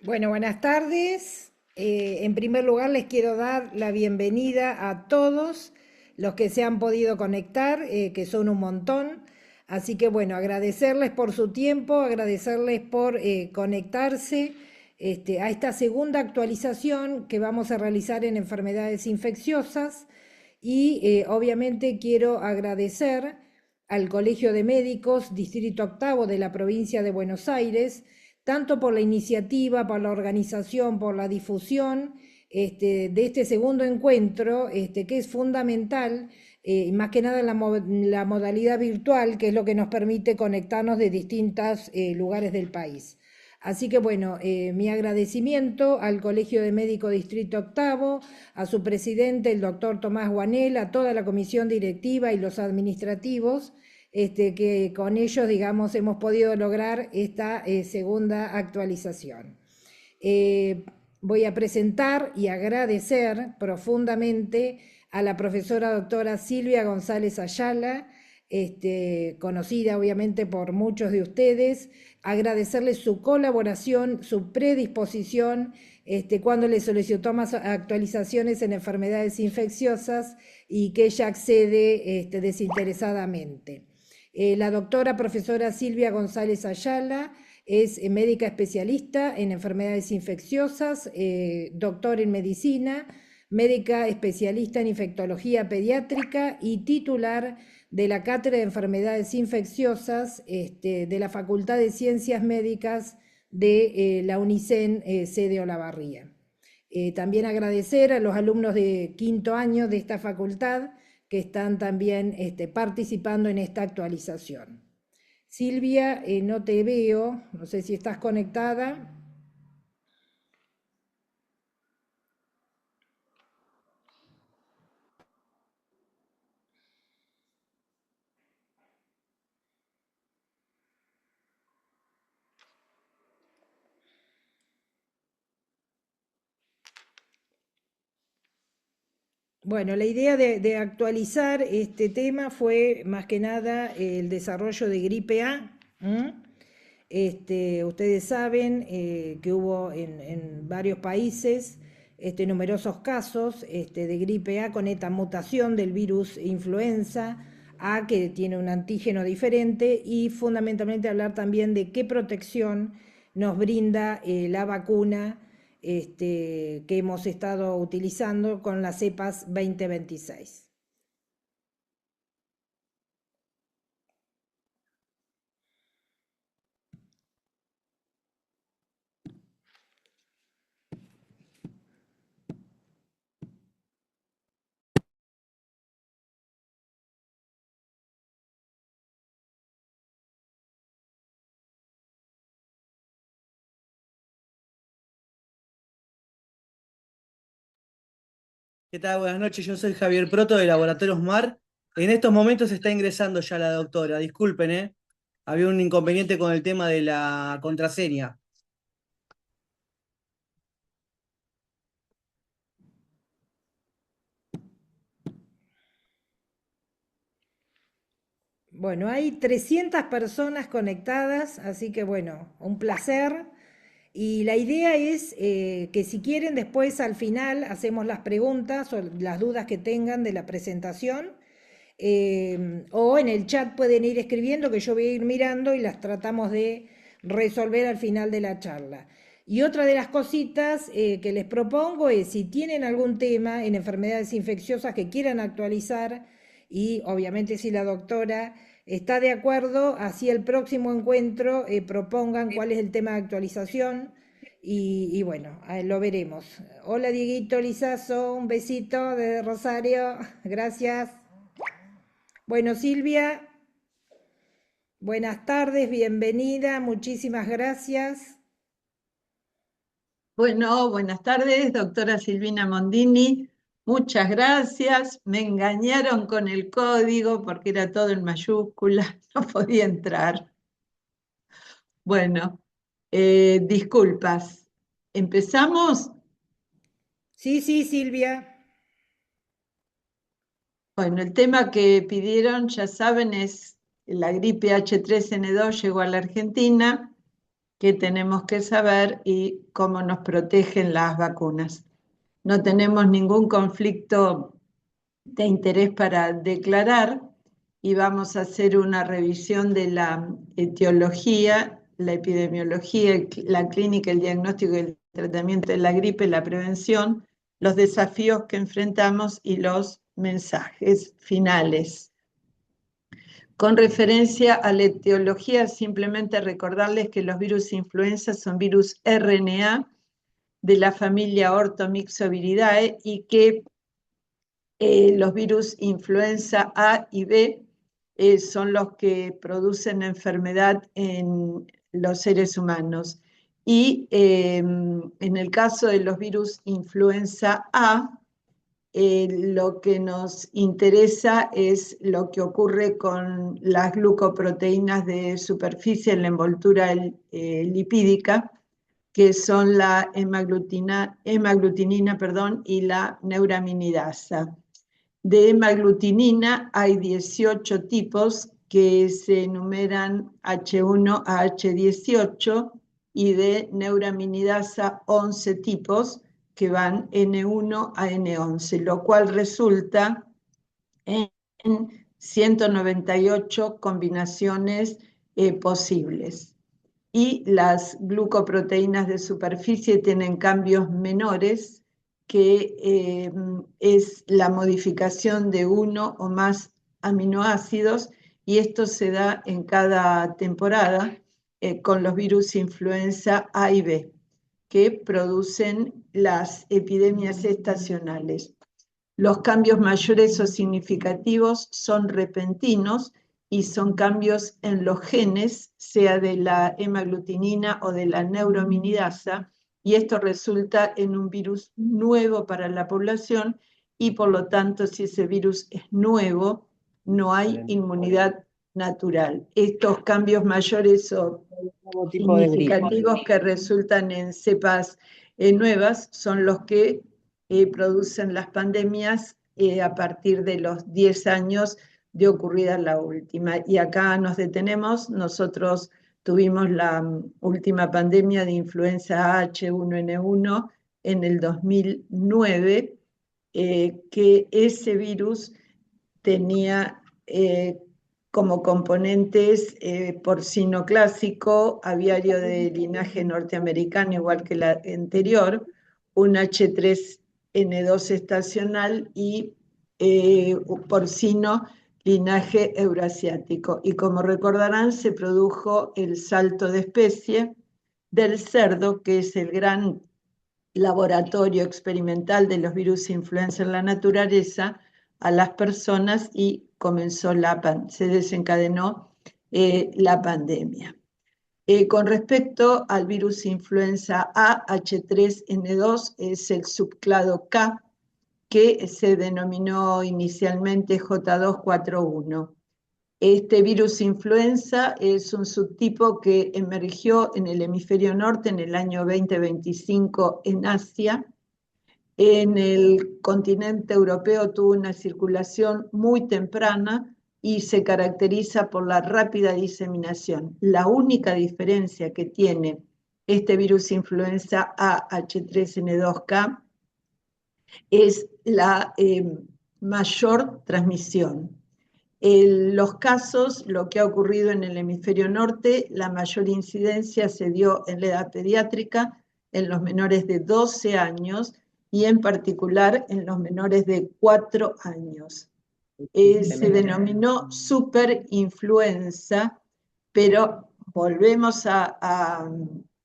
Bueno, buenas tardes. En primer lugar, les quiero dar la bienvenida a todos los que se han podido conectar, que son un montón. Así que bueno, agradecerles por su tiempo, agradecerles por conectarse a esta segunda actualización que vamos a realizar en enfermedades infecciosas. Y obviamente quiero agradecer al Colegio de Médicos, Distrito Octavo de la provincia de Buenos Aires, tanto por la iniciativa, por la organización, por la difusión de este segundo encuentro, que es fundamental, más que nada en la modalidad virtual, que es lo que nos permite conectarnos de distintos lugares del país. Así que bueno, mi agradecimiento al Colegio de Médico Distrito Octavo, a su presidente, el doctor Tomás Guanel, a toda la comisión directiva y los administrativos, que con ellos, digamos, hemos podido lograr esta segunda actualización. Voy a presentar y agradecer profundamente a la profesora doctora Silvia González Ayala, conocida obviamente por muchos de ustedes, agradecerle su colaboración, su predisposición, cuando le solicitó más actualizaciones en enfermedades infecciosas y que ella accede desinteresadamente. La doctora profesora Silvia González Ayala es médica especialista en enfermedades infecciosas, doctor en medicina, médica especialista en infectología pediátrica y titular de la Cátedra de Enfermedades Infecciosas de la Facultad de Ciencias Médicas de la UNICEN, sede Olavarría. También agradecer a los alumnos de quinto año de esta facultad que están también participando en esta actualización. Silvia, no te veo, no sé si estás conectada. Bueno, la idea de actualizar este tema fue más que nada el desarrollo de gripe A. Ustedes saben que hubo en varios países numerosos casos de gripe A con esta mutación del virus influenza A, que tiene un antígeno diferente, y fundamentalmente hablar también de qué protección nos brinda la vacuna que hemos estado utilizando con las cepas 2026. ¿Qué tal? Buenas noches, yo soy Javier Proto de Laboratorios Mar. En estos momentos está ingresando ya la doctora, disculpen, ¿eh? Había un inconveniente con el tema de la contraseña. Bueno, hay 300 personas conectadas, así que bueno, un placer. Y la idea es que si quieren después al final hacemos las preguntas o las dudas que tengan de la presentación, o en el chat pueden ir escribiendo que yo voy a ir mirando y las tratamos de resolver al final de la charla. Y otra de las cositas que les propongo es si tienen algún tema en enfermedades infecciosas que quieran actualizar, y obviamente si la doctora está de acuerdo, así el próximo encuentro propongan cuál es el tema de actualización y bueno, lo veremos. Hola Dieguito Lizazo, un besito de Rosario, gracias. Bueno, Silvia, buenas tardes, bienvenida, muchísimas gracias. Bueno, buenas tardes, doctora Silvina Mondini. Muchas gracias. Me engañaron con el código porque era todo en mayúsculas, no podía entrar. Bueno, disculpas. ¿Empezamos? Sí, sí, Silvia. Bueno, el tema que pidieron, ya saben, es la gripe H3N2 llegó a la Argentina que tenemos que saber y cómo nos protegen las vacunas. No tenemos ningún conflicto de interés para declarar y vamos a hacer una revisión de la etiología, la epidemiología, la clínica, el diagnóstico y el tratamiento de la gripe, la prevención, los desafíos que enfrentamos y los mensajes finales. Con referencia a la etiología, simplemente recordarles que los virus influenza son virus RNA de la familia Orthomyxoviridae y que los virus influenza A y B son los que producen enfermedad en los seres humanos. Y en el caso de los virus influenza A, lo que nos interesa es lo que ocurre con las glucoproteínas de superficie en la envoltura lipídica, que son la hemaglutinina, y la neuraminidasa. De hemaglutinina hay 18 tipos que se enumeran H1 a H18 y de neuraminidasa 11 tipos que van N1 a N11, lo cual resulta en 198 combinaciones posibles. Y las glucoproteínas de superficie tienen cambios menores, que es la modificación de uno o más aminoácidos, y esto se da en cada temporada con los virus influenza A y B, que producen las epidemias estacionales. Los cambios mayores o significativos son repentinos y son cambios en los genes, sea de la hemaglutinina o de la neuraminidasa, y esto resulta en un virus nuevo para la población y por lo tanto, si ese virus es nuevo, no hay inmunidad natural. Estos cambios mayores o significativos que resultan en cepas nuevas son los que producen las pandemias a partir de los 10 años de ocurrida la última. Y acá nos detenemos. Nosotros tuvimos la última pandemia de influenza H1N1 en el 2009, que ese virus tenía como componentes porcino clásico, aviario de linaje norteamericano, igual que la anterior, un H3N2 estacional y porcino linaje euroasiático. Y como recordarán, se produjo el salto de especie del cerdo, que es el gran laboratorio experimental de los virus influenza en la naturaleza, a las personas y se desencadenó la pandemia. Con respecto al virus influenza A, H3N2 es el subclado K, que se denominó inicialmente J241. Este virus influenza es un subtipo que emergió en el hemisferio norte en el año 2025 en Asia. En el continente europeo tuvo una circulación muy temprana y se caracteriza por la rápida diseminación. La única diferencia que tiene este virus influenza AH3N2K es la mayor transmisión. Los casos, lo que ha ocurrido en el hemisferio norte, la mayor incidencia se dio en la edad pediátrica, en los menores de 12 años y en particular en los menores de 4 años. Se denominó superinfluenza, pero volvemos a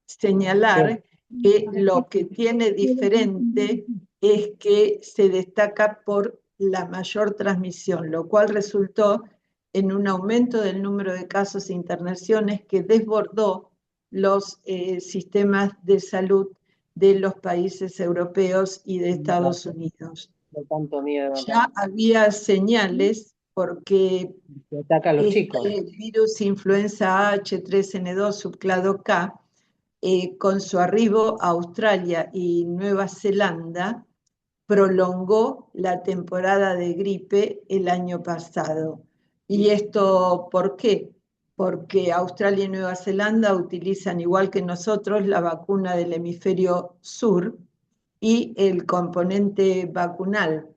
señalar que lo que tiene diferente es que se destaca por la mayor transmisión, lo cual resultó en un aumento del número de casos e internaciones que desbordó los sistemas de salud de los países europeos y de Estados Unidos. Ya había señales porque el virus influenza H3N2 subclado K, con su arribo a Australia y Nueva Zelanda, prolongó la temporada de gripe el año pasado. ¿Y esto por qué? porque Australia y Nueva Zelanda utilizan, igual que nosotros, la vacuna del hemisferio sur, y el componente vacunal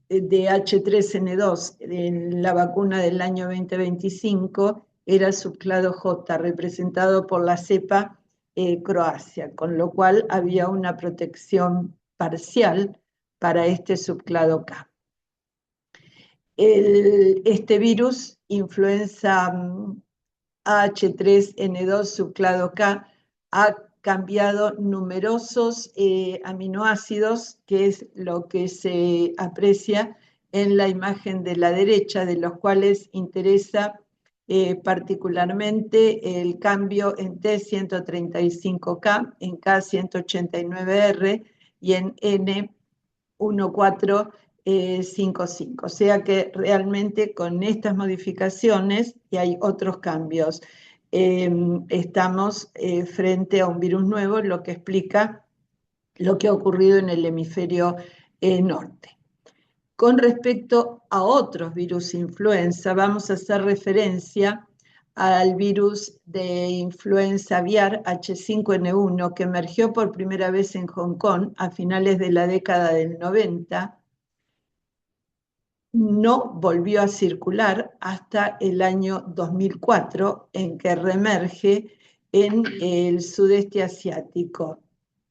de H3N2 en la vacuna del año 2025 era subclado J, representado por la cepa Croacia, con lo cual había una protección parcial para este subclado K. Este virus, influenza H3N2 subclado K, ha cambiado numerosos aminoácidos, que es lo que se aprecia en la imagen de la derecha, de los cuales interesa particularmente el cambio en T135K, en K189R y en N1455. O sea que realmente con estas modificaciones, y hay otros cambios, estamos frente a un virus nuevo, lo que explica lo que ha ocurrido en el hemisferio norte. Con respecto a otros virus influenza, vamos a hacer referencia al virus de influenza aviar H5N1, que emergió por primera vez en Hong Kong a finales de la década del 90, no volvió a circular hasta el año 2004, en que reemerge en el sudeste asiático.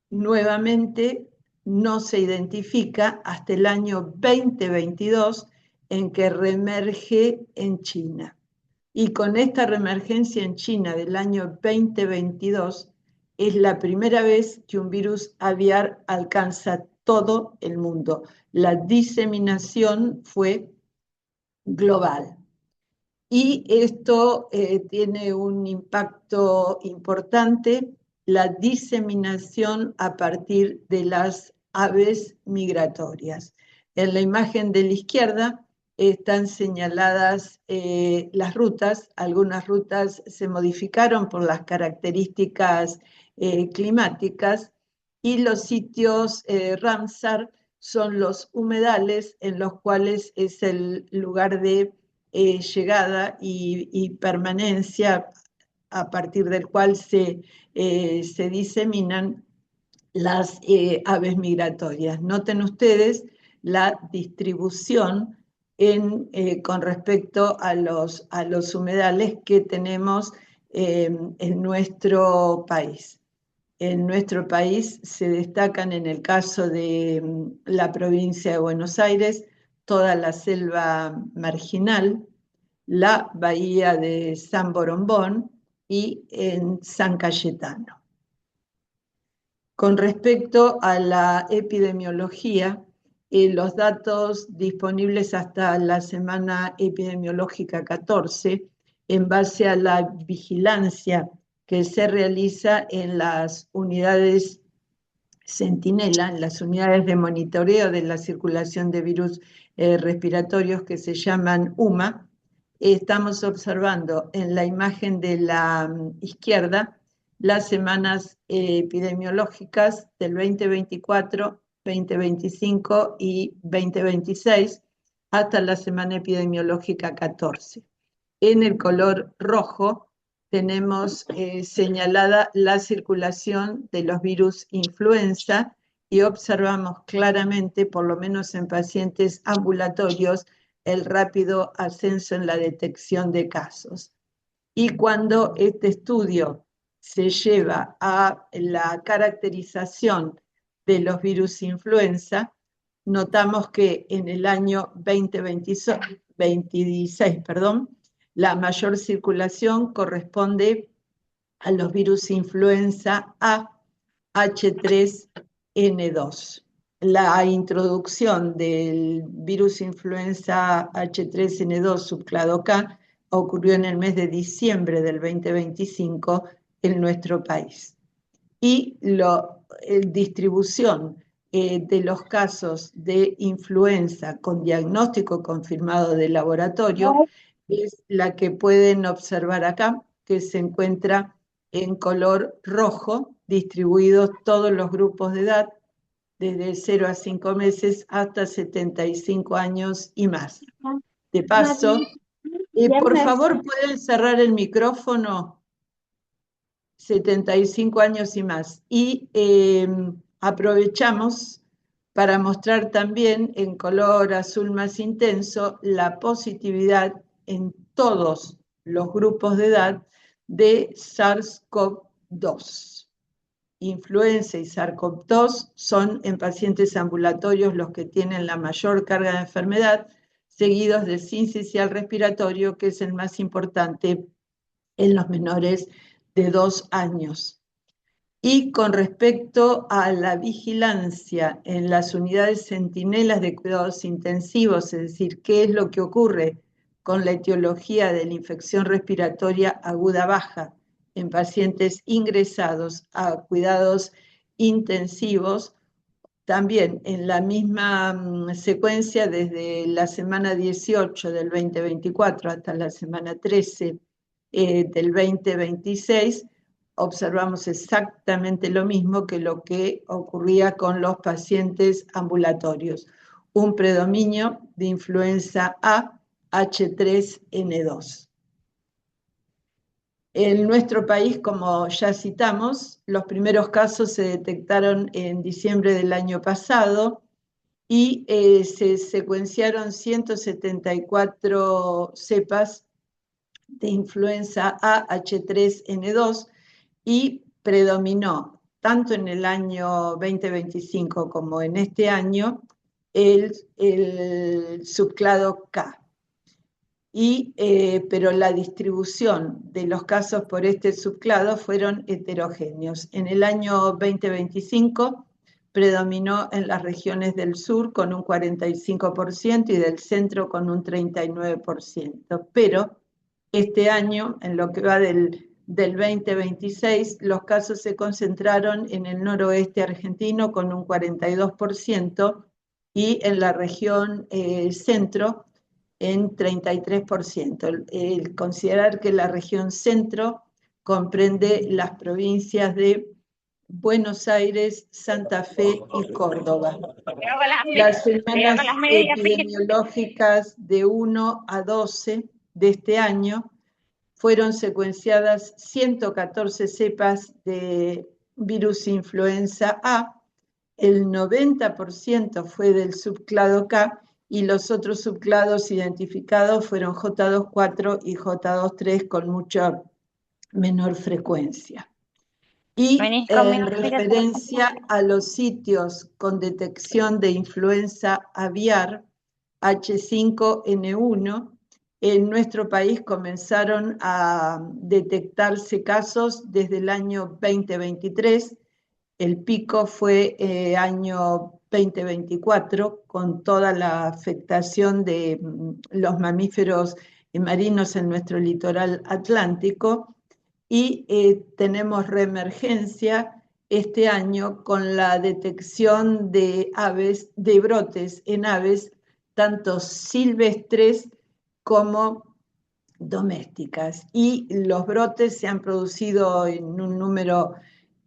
Nuevamente no se identifica hasta el año 2022, en que reemerge en China. Y con esta reemergencia en China del año 2022, es la primera vez que un virus aviar alcanza todo el mundo. La diseminación fue global. Y esto tiene un impacto importante, la diseminación a partir de las aves migratorias. En la imagen de la izquierda están señaladas las rutas. Algunas rutas se modificaron por las características climáticas, y los sitios Ramsar son los humedales en los cuales es el lugar de llegada y permanencia a partir del cual se diseminan las aves migratorias. Noten ustedes la distribución con respecto a los humedales que tenemos en nuestro país. En nuestro país se destacan, en el caso de la provincia de Buenos Aires, toda la selva marginal, la bahía de San Borombón y en San Cayetano. Con respecto a la epidemiología, los datos disponibles hasta la semana epidemiológica 14, en base a la vigilancia que se realiza en las unidades Centinela, en las unidades de monitoreo de la circulación de virus respiratorios que se llaman UMA, estamos observando en la imagen de la izquierda las semanas epidemiológicas del 2024, 2025 y 2026 hasta la semana epidemiológica 14. En el color rojo tenemos señalada la circulación de los virus influenza, y observamos claramente, por lo menos en pacientes ambulatorios, el rápido ascenso en la detección de casos. Y cuando este estudio se lleva a la caracterización de los virus influenza, notamos que en el año 2026, la mayor circulación corresponde a los virus influenza A H3N2. La introducción del virus influenza H3N2 subclado K ocurrió en el mes de diciembre del 2025 en nuestro país. Y la distribución de los casos de influenza con diagnóstico confirmado de laboratorio es la que pueden observar acá, que se encuentra en color rojo, distribuidos todos los grupos de edad, desde 0 a 5 meses hasta 75 años y más. De paso, Por Viernes. favor, ¿pueden cerrar el micrófono? 75 años y más. Y aprovechamos para mostrar también en color azul más intenso la positividad en todos los grupos de edad de SARS-CoV-2. Influenza y SARS-CoV-2 son en pacientes ambulatorios los que tienen la mayor carga de enfermedad, seguidos del sincicial respiratorio, que es el más importante en los menores de 2 años. Y con respecto a la vigilancia en las unidades centinelas de cuidados intensivos, es decir, qué es lo que ocurre con la etiología de la infección respiratoria aguda baja en pacientes ingresados a cuidados intensivos, también en la misma secuencia desde la semana 18 del 2024 hasta la semana 13 del 2026, observamos exactamente lo mismo que lo que ocurría con los pacientes ambulatorios, un predominio de influenza A H3N2. En nuestro país, como ya citamos, los primeros casos se detectaron en diciembre del año pasado y se secuenciaron 174 cepas de influenza A H3N2 y predominó tanto en el año 2025 como en este año el subclado K. Pero la distribución de los casos por este subclado fueron heterogéneos. En el año 2025 predominó en las regiones del sur con un 45% y del centro con un 39%, pero este año, en lo que va del 2026, los casos se concentraron en el noroeste argentino con un 42% y en la región centro en 33%. El considerar que la región centro comprende las provincias de Buenos Aires, Santa Fe y Córdoba. Las semanas epidemiológicas de 1 a 12 de este año fueron secuenciadas 114 cepas de virus influenza A, el 90% fue del subclado K y los otros subclados identificados fueron J2.4 y J2.3 con mucha menor frecuencia. Y en referencia a los sitios con detección de influenza aviar H5N1, en nuestro país comenzaron a detectarse casos desde el año 2023. El pico fue año 2024, con toda la afectación de los mamíferos marinos en nuestro litoral atlántico, y tenemos reemergencia este año con la detección de aves, de brotes en aves, tanto silvestres como domésticas. Y los brotes se han producido en un número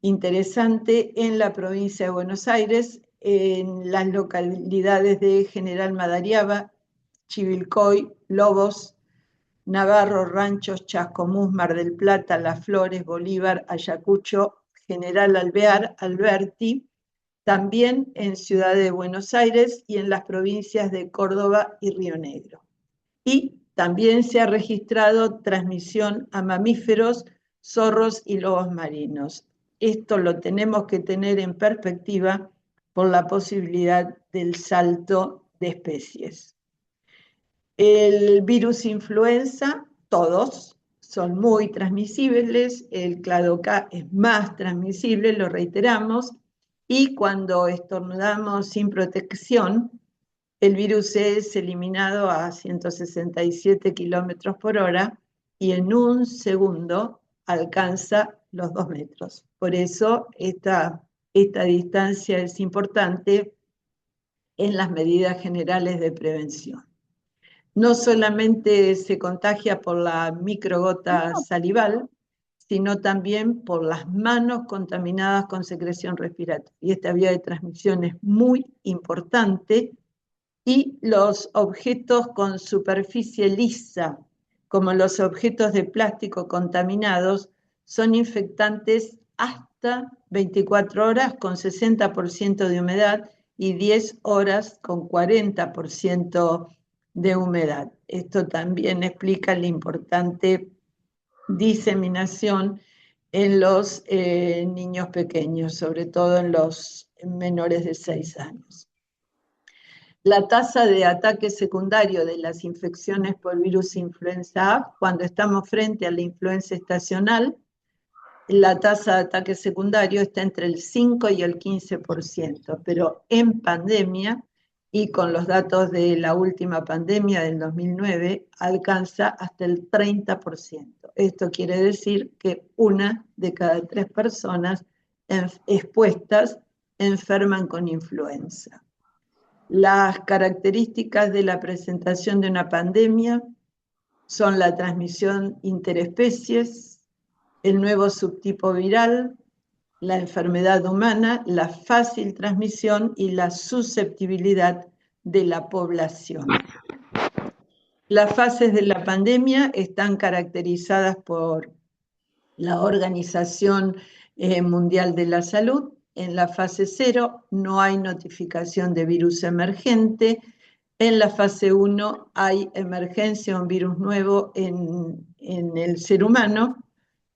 interesante en la provincia de Buenos Aires, en las localidades de General Madariaga, Chivilcoy, Lobos, Navarro, Ranchos, Chascomús, Mar del Plata, Las Flores, Bolívar, Ayacucho, General Alvear, Alberti, también en Ciudad de Buenos Aires y en las provincias de Córdoba y Río Negro. Y también se ha registrado transmisión a mamíferos, zorros y lobos marinos. Esto lo tenemos que tener en perspectiva por la posibilidad del salto de especies. El virus influenza, todos son muy transmisibles, el clado K es más transmisible, lo reiteramos, y cuando estornudamos sin protección, el virus es eliminado a 167 kilómetros por hora y en un segundo alcanza los 2 metros. Por eso esta distancia es importante en las medidas generales de prevención. No solamente se contagia por la microgota salival, sino también por las manos contaminadas con secreción respiratoria. Y esta vía de transmisión es muy importante. Y los objetos con superficie lisa como los objetos de plástico contaminados, son infectantes hasta 24 horas con 60% de humedad y 10 horas con 40% de humedad. Esto también explica la importante diseminación en los niños pequeños, sobre todo en los menores de 6 años. La tasa de ataque secundario de las infecciones por virus influenza A, cuando estamos frente a la influenza estacional, la tasa de ataque secundario está entre el 5 y el 15%, pero en pandemia, y con los datos de la última pandemia del 2009, alcanza hasta el 30%. Esto quiere decir que 1 de cada 3 personas expuestas enferman con influenza. Las características de la presentación de una pandemia son la transmisión interespecies, el nuevo subtipo viral, la enfermedad humana, la fácil transmisión y la susceptibilidad de la población. Las fases de la pandemia están caracterizadas por la Organización Mundial de la Salud. En la fase 0 no hay notificación de virus emergente. En la fase 1 hay emergencia de un virus nuevo en el ser humano.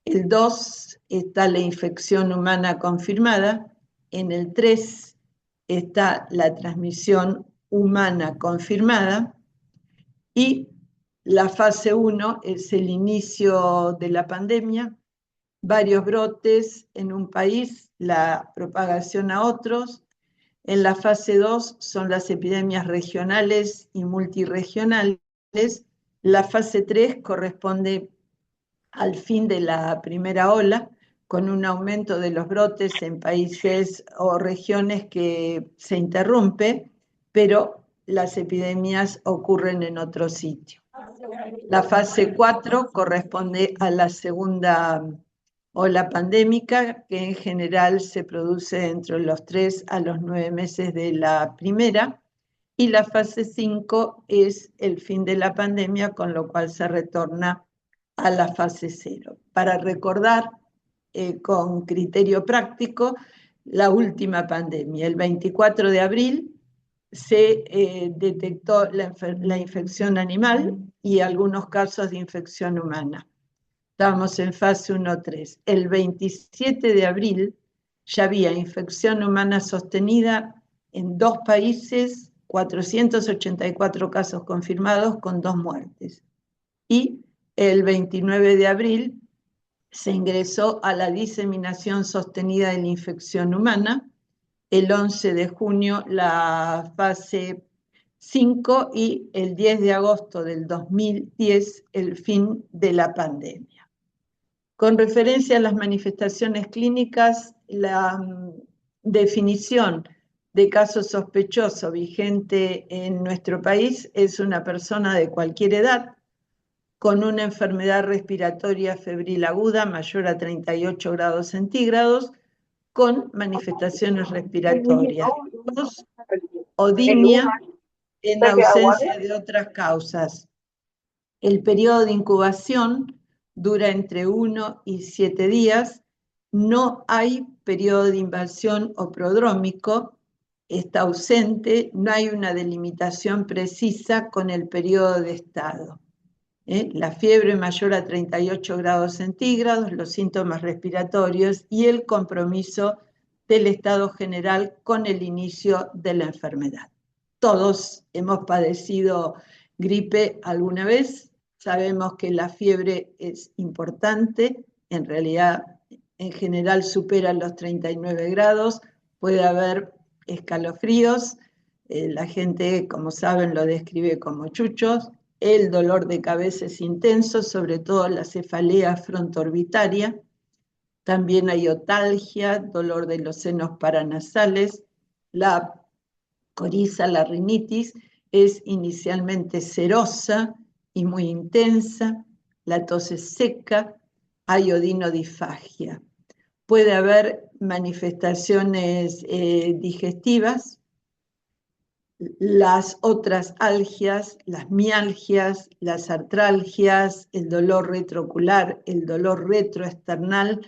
El 2 está la infección humana confirmada. En el 3 está la transmisión humana confirmada. Y la fase 1 es el inicio de la pandemia, varios brotes en un país, la propagación a otros. En la fase 2 son las epidemias regionales y multirregionales. La fase 3 corresponde al fin de la primera ola, con un aumento de los brotes en países o regiones que se interrumpe, pero las epidemias ocurren en otro sitio. La fase 4 corresponde a la segunda ola pandémica, que en general se produce entre los 3 a los 9 meses de la primera, y la fase 5 es el fin de la pandemia, con lo cual se retorna a la fase 0. Para recordar con criterio práctico, la última pandemia, el 24 de abril, se detectó la infección animal y algunos casos de infección humana. Estamos en fase 1-3. El 27 de abril ya había infección humana sostenida en 2 países, 484 casos confirmados con 2 muertes. Y el 29 de abril se ingresó a la diseminación sostenida de la infección humana. El 11 de junio la fase 5 y el 10 de agosto del 2010 el fin de la pandemia. Con referencia a las manifestaciones clínicas, la definición de caso sospechoso vigente en nuestro país es una persona de cualquier edad con una enfermedad respiratoria febril aguda mayor a 38 grados centígrados, con manifestaciones respiratorias, tos o dimia en ausencia de otras causas. El periodo de incubación dura entre 1 y 7 días. No hay periodo de invasión o prodrómico, está ausente, no hay una delimitación precisa con el periodo de estado. La fiebre mayor a 38 grados centígrados, los síntomas respiratorios y el compromiso del estado general con el inicio de la enfermedad. Todos hemos padecido gripe alguna vez, sabemos que la fiebre es importante, en realidad en general supera los 39 grados, puede haber escalofríos, la gente, como saben, lo describe como chuchos. El dolor de cabeza es intenso, sobre todo la cefalea frontoorbitaria. También hay otalgia, dolor de los senos paranasales. La coriza, la rinitis, es inicialmente serosa y muy intensa. La tos es seca, hay odinodifagia. Puede haber manifestaciones digestivas, las otras algias, las mialgias, las artralgias, el dolor retroocular, el dolor retroesternal,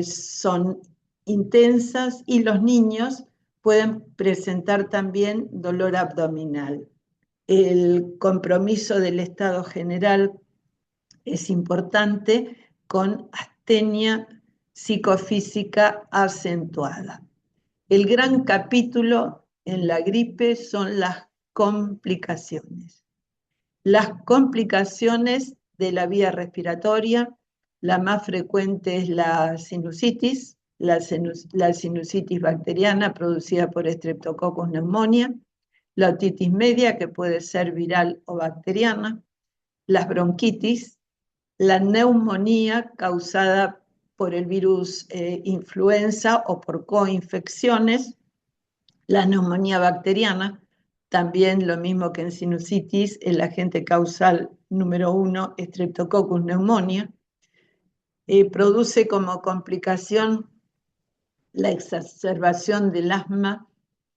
son intensas, y los niños pueden presentar también dolor abdominal. El compromiso del estado general es importante, con astenia psicofísica acentuada. El gran capítulo en la gripe son las complicaciones. Las complicaciones de la vía respiratoria, la más frecuente es la sinusitis, la sinusitis bacteriana producida por Streptococcus pneumoniae, la otitis media, que puede ser viral o bacteriana, las bronquitis, la neumonía causada por el virus influenza o por coinfecciones, la neumonía bacteriana, también lo mismo que en sinusitis, el agente causal número 1, Streptococcus pneumoniae, produce como complicación la exacerbación del asma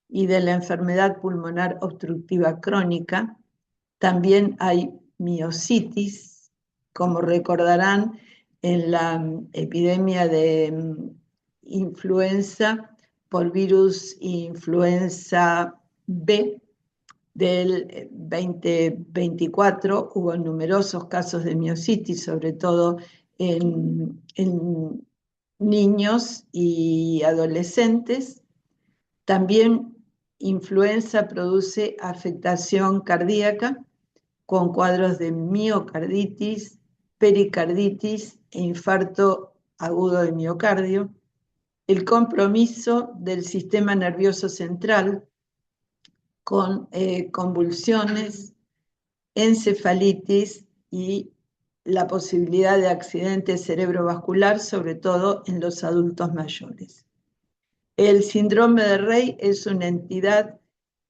y de la enfermedad pulmonar obstructiva crónica. También hay miositis, como recordarán, en la epidemia de influenza por virus influenza B del 2024, hubo numerosos casos de miositis, sobre todo en niños y adolescentes. También influenza produce afectación cardíaca con cuadros de miocarditis, pericarditis e infarto agudo de miocardio. El compromiso del sistema nervioso central con convulsiones, encefalitis y la posibilidad de accidente cerebrovascular, sobre todo en los adultos mayores. El síndrome de Rey es una entidad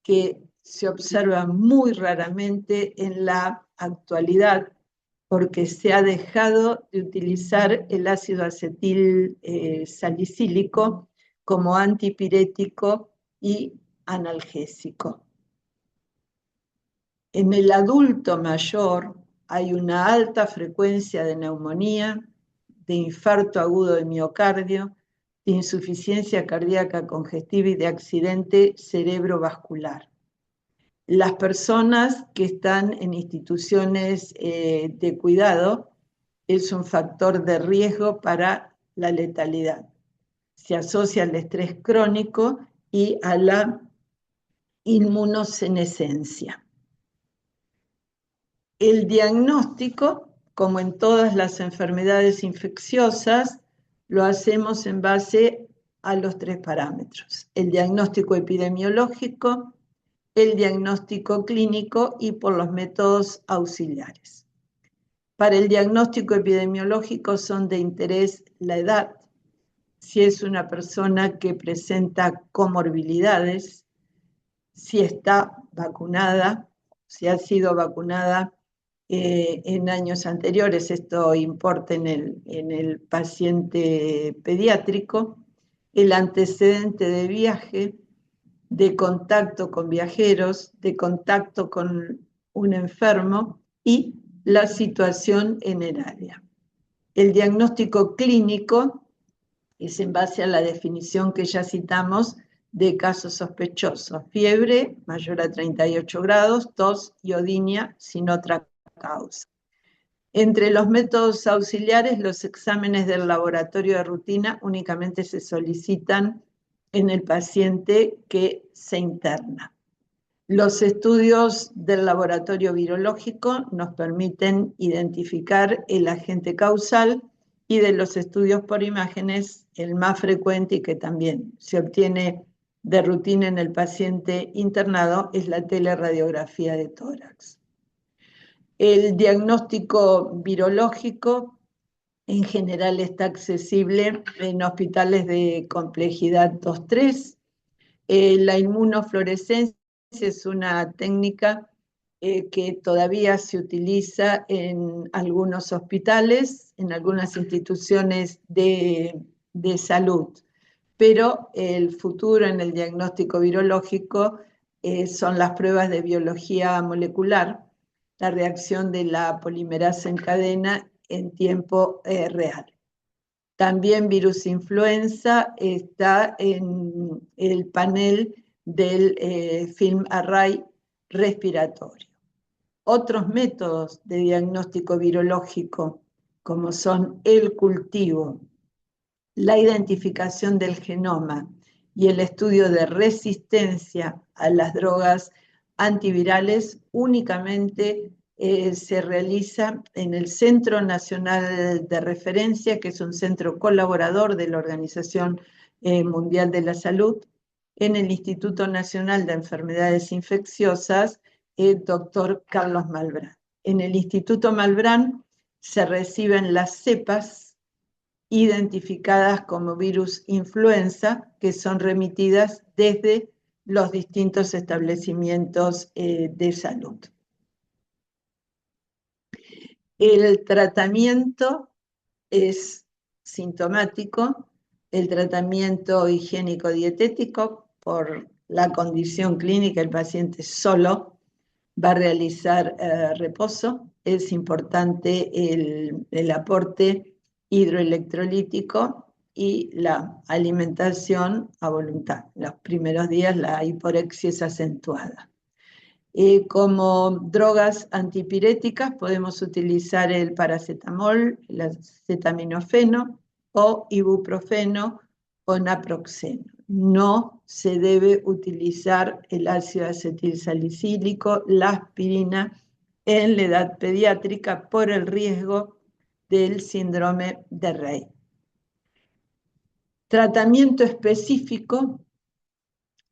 que se observa muy raramente en la actualidad, porque se ha dejado de utilizar el ácido acetil salicílico como antipirético y analgésico. En el adulto mayor hay una alta frecuencia de neumonía, de infarto agudo de miocardio, de insuficiencia cardíaca congestiva y de accidente cerebrovascular. Las personas que están en instituciones de cuidado es un factor de riesgo para la letalidad. Se asocia al estrés crónico y a la inmunosenescencia. El diagnóstico, como en todas las enfermedades infecciosas, lo hacemos en base a los 3 parámetros: el diagnóstico epidemiológico, el diagnóstico clínico y por los métodos auxiliares. Para el diagnóstico epidemiológico son de interés la edad, si es una persona que presenta comorbilidades, si está vacunada, si ha sido vacunada en años anteriores, esto importa en el paciente pediátrico, el antecedente de viaje, de contacto con viajeros, de contacto con un enfermo y la situación en el área. El diagnóstico clínico es en base a la definición que ya citamos de casos sospechosos: fiebre mayor a 38 grados, tos y odinia sin otra causa. Entre los métodos auxiliares, los exámenes del laboratorio de rutina únicamente se solicitan en el paciente que se interna. Los estudios del laboratorio virológico nos permiten identificar el agente causal, y de los estudios por imágenes, el más frecuente y que también se obtiene de rutina en el paciente internado es la teleradiografía de tórax. El diagnóstico virológico en general está accesible en hospitales de complejidad 2-3. La inmunofluorescencia es una técnica que todavía se utiliza en algunos hospitales, en algunas instituciones de salud, pero el futuro en el diagnóstico virológico son las pruebas de biología molecular, la reacción de la polimerasa en cadena en tiempo real. También virus influenza está en el panel del film array respiratorio. Otros métodos de diagnóstico virológico, como son el cultivo, la identificación del genoma y el estudio de resistencia a las drogas antivirales, únicamente se realiza en el Centro Nacional de Referencia, que es un centro colaborador de la Organización Mundial de la Salud, en el Instituto Nacional de Enfermedades Infecciosas, el doctor Carlos Malbrán. En el Instituto Malbrán se reciben las cepas identificadas como virus influenza, que son remitidas desde los distintos establecimientos de salud. El tratamiento es sintomático, el tratamiento higiénico-dietético, por la condición clínica, el paciente solo va a realizar reposo. Es importante el aporte hidroelectrolítico y la alimentación a voluntad. Los primeros días la hiporexia es acentuada. Como drogas antipiréticas podemos utilizar el paracetamol, el acetaminofeno o ibuprofeno o naproxeno. No se debe utilizar el ácido acetilsalicílico, la aspirina en la edad pediátrica por el riesgo del síndrome de Rey. Tratamiento específico.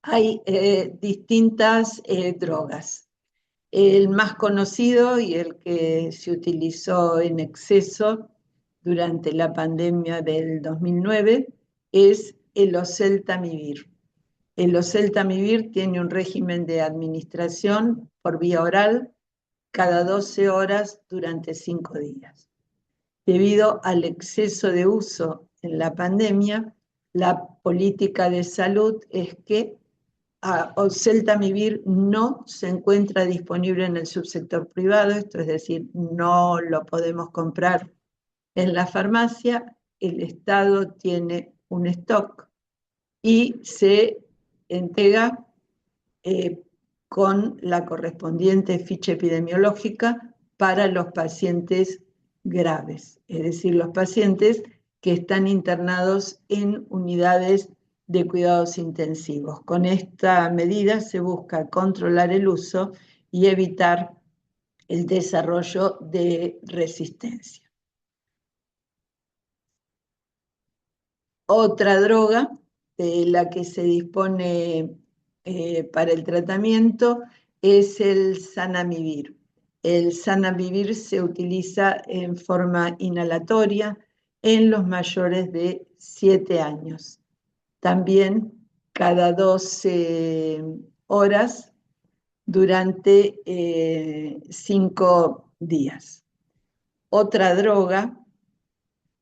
Hay distintas drogas. El más conocido y el que se utilizó en exceso durante la pandemia del 2009 es el oseltamivir. El oseltamivir tiene un régimen de administración por vía oral cada 12 horas durante 5 días. Debido al exceso de uso en la pandemia, la política de salud es que oseltamivir no se encuentra disponible en el subsector privado, esto es decir, no lo podemos comprar en la farmacia. El Estado tiene un stock y se entrega con la correspondiente ficha epidemiológica para los pacientes graves, es decir, los pacientes que están internados en unidades de cuidados intensivos. Con esta medida se busca controlar el uso y evitar el desarrollo de resistencia. Otra droga de la que se dispone para el tratamiento es el zanamivir. El zanamivir se utiliza en forma inhalatoria en los mayores de 7 años. También cada 12 horas durante 5 días. Otra droga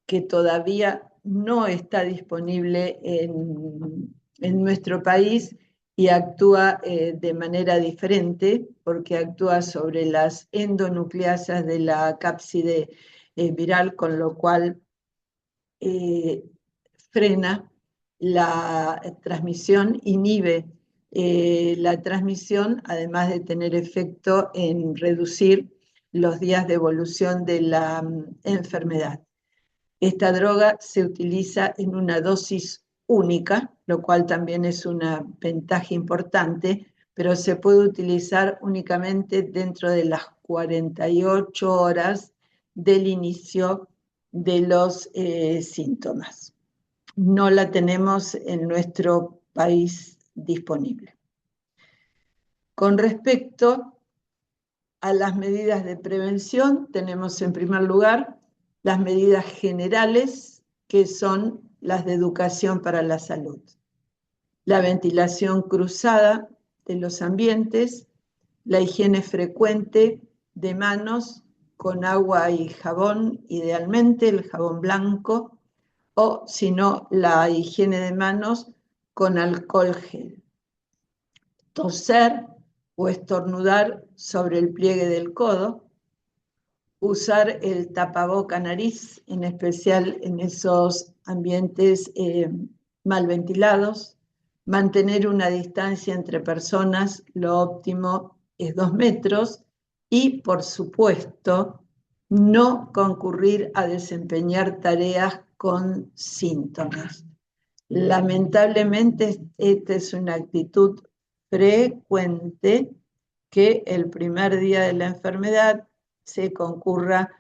que todavía no está disponible en nuestro país y actúa de manera diferente, porque actúa sobre las endonucleasas de la cápside viral, con lo cual frena la transmisión, inhibe la transmisión, además de tener efecto en reducir los días de evolución de la enfermedad. Esta droga se utiliza en una dosis única, lo cual también es una ventaja importante, pero se puede utilizar únicamente dentro de las 48 horas del inicio de los síntomas. No la tenemos en nuestro país disponible. Con respecto a las medidas de prevención, tenemos en primer lugar las medidas generales, que son las de educación para la salud. La ventilación cruzada de los ambientes, la higiene frecuente de manos con agua y jabón, idealmente el jabón blanco, o si no, la higiene de manos con alcohol gel. toser o estornudar sobre el pliegue del codo, usar el tapaboca nariz, en especial en esos ambientes mal ventilados, mantener una distancia entre personas, lo óptimo es 2 metros, y por supuesto, no concurrir a desempeñar tareas con síntomas. Lamentablemente, esta es una actitud frecuente, que el primer día de la enfermedad se concurra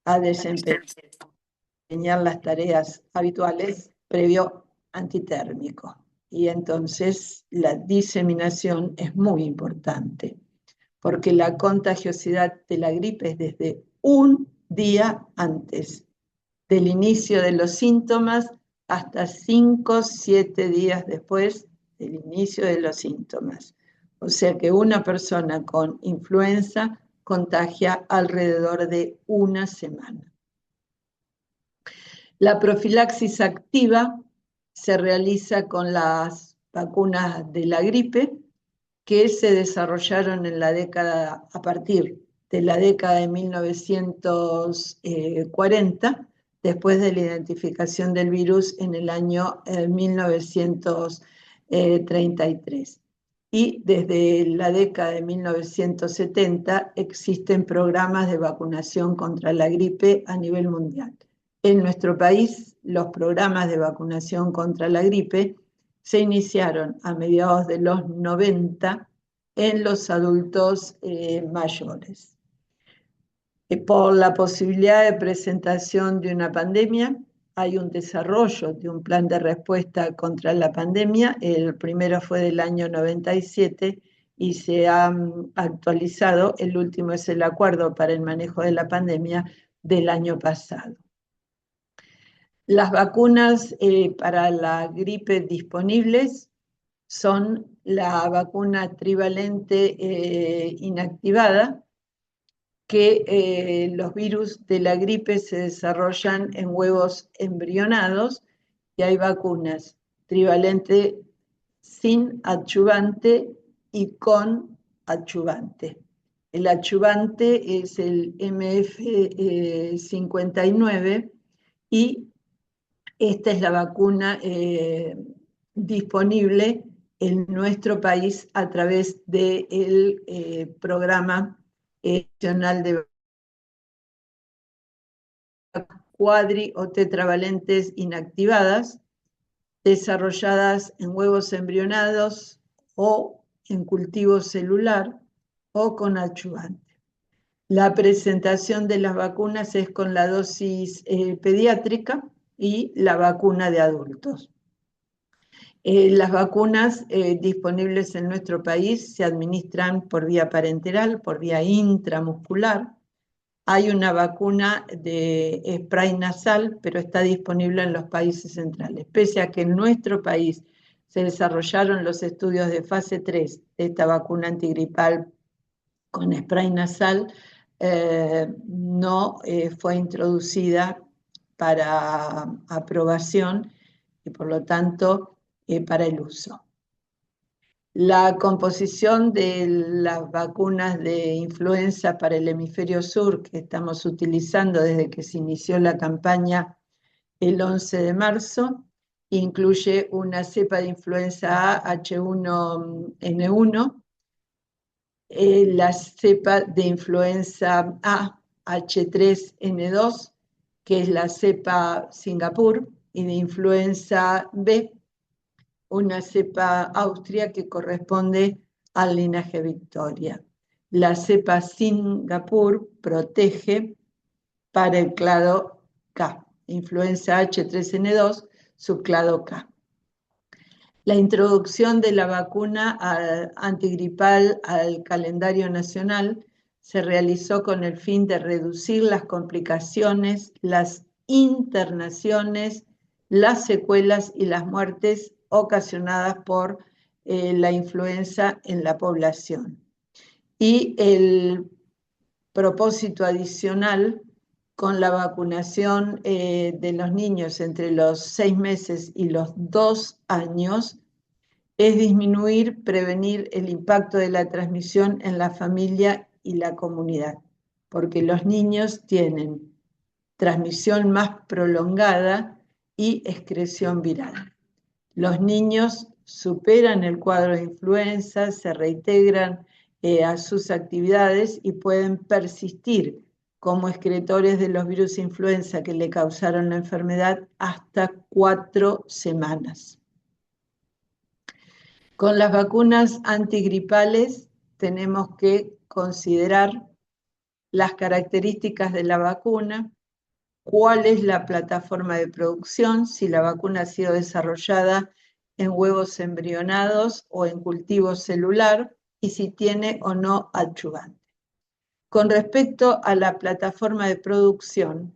a desempeñar las tareas habituales previo antitérmico. Y entonces la diseminación es muy importante, porque la contagiosidad de la gripe es desde un día antes del inicio de los síntomas hasta 5 o 7 días después del inicio de los síntomas. O sea que una persona con influenza contagia alrededor de una semana. La profilaxis activa se realiza con las vacunas de la gripe que se desarrollaron en la década, a partir de la década de 1940, después de la identificación del virus en el año 1933. Y desde la década de 1970 existen programas de vacunación contra la gripe a nivel mundial. En nuestro país, los programas de vacunación contra la gripe se iniciaron a mediados de los 90 en los adultos mayores. Por la posibilidad de presentación de una pandemia, hay un desarrollo de un plan de respuesta contra la pandemia. El primero fue del año 97 y se ha actualizado. El último es el acuerdo para el manejo de la pandemia del año pasado. Las vacunas para la gripe disponibles son la vacuna trivalente inactivada, que los virus de la gripe se desarrollan en huevos embrionados, y hay vacunas trivalente sin adyuvante y con adyuvante. El adyuvante es el MF59 y esta es la vacuna disponible en nuestro país a través del programa nacional de cuadri o tetravalentes inactivadas, desarrolladas en huevos embrionados o en cultivo celular o con adyuvante. La presentación de las vacunas es con la dosis pediátrica y la vacuna de adultos. Las vacunas disponibles en nuestro país se administran por vía parenteral, por vía intramuscular. Hay una vacuna de spray nasal, pero está disponible en los países centrales. Pese a que en nuestro país se desarrollaron los estudios de fase 3 de esta vacuna antigripal con spray nasal, no fue introducida para aprobación y por lo tanto para el uso. La composición de las vacunas de influenza para el hemisferio sur que estamos utilizando desde que se inició la campaña el 11 de marzo incluye una cepa de influenza A H1N1, la cepa de influenza A H3N2, que es la cepa Singapur, y de influenza B, una cepa Austria que corresponde al linaje Victoria. La cepa Singapur protege para el clado K, influenza H3N2, subclado K. La introducción de la vacuna antigripal al calendario nacional se realizó con el fin de reducir las complicaciones, las internaciones, las secuelas y las muertes ocasionadas por la influenza en la población. Y el propósito adicional con la vacunación de los niños entre los 6 meses y los 2 años es disminuir, prevenir el impacto de la transmisión en la familia y la comunidad, porque los niños tienen transmisión más prolongada y excreción viral. Los niños superan el cuadro de influenza, se reintegran a sus actividades y pueden persistir como excretores de los virus influenza que le causaron la enfermedad hasta 4 semanas. Con las vacunas antigripales tenemos que considerar las características de la vacuna, cuál es la plataforma de producción, si la vacuna ha sido desarrollada en huevos embrionados o en cultivo celular, y si tiene o no adyuvante. Con respecto a la plataforma de producción,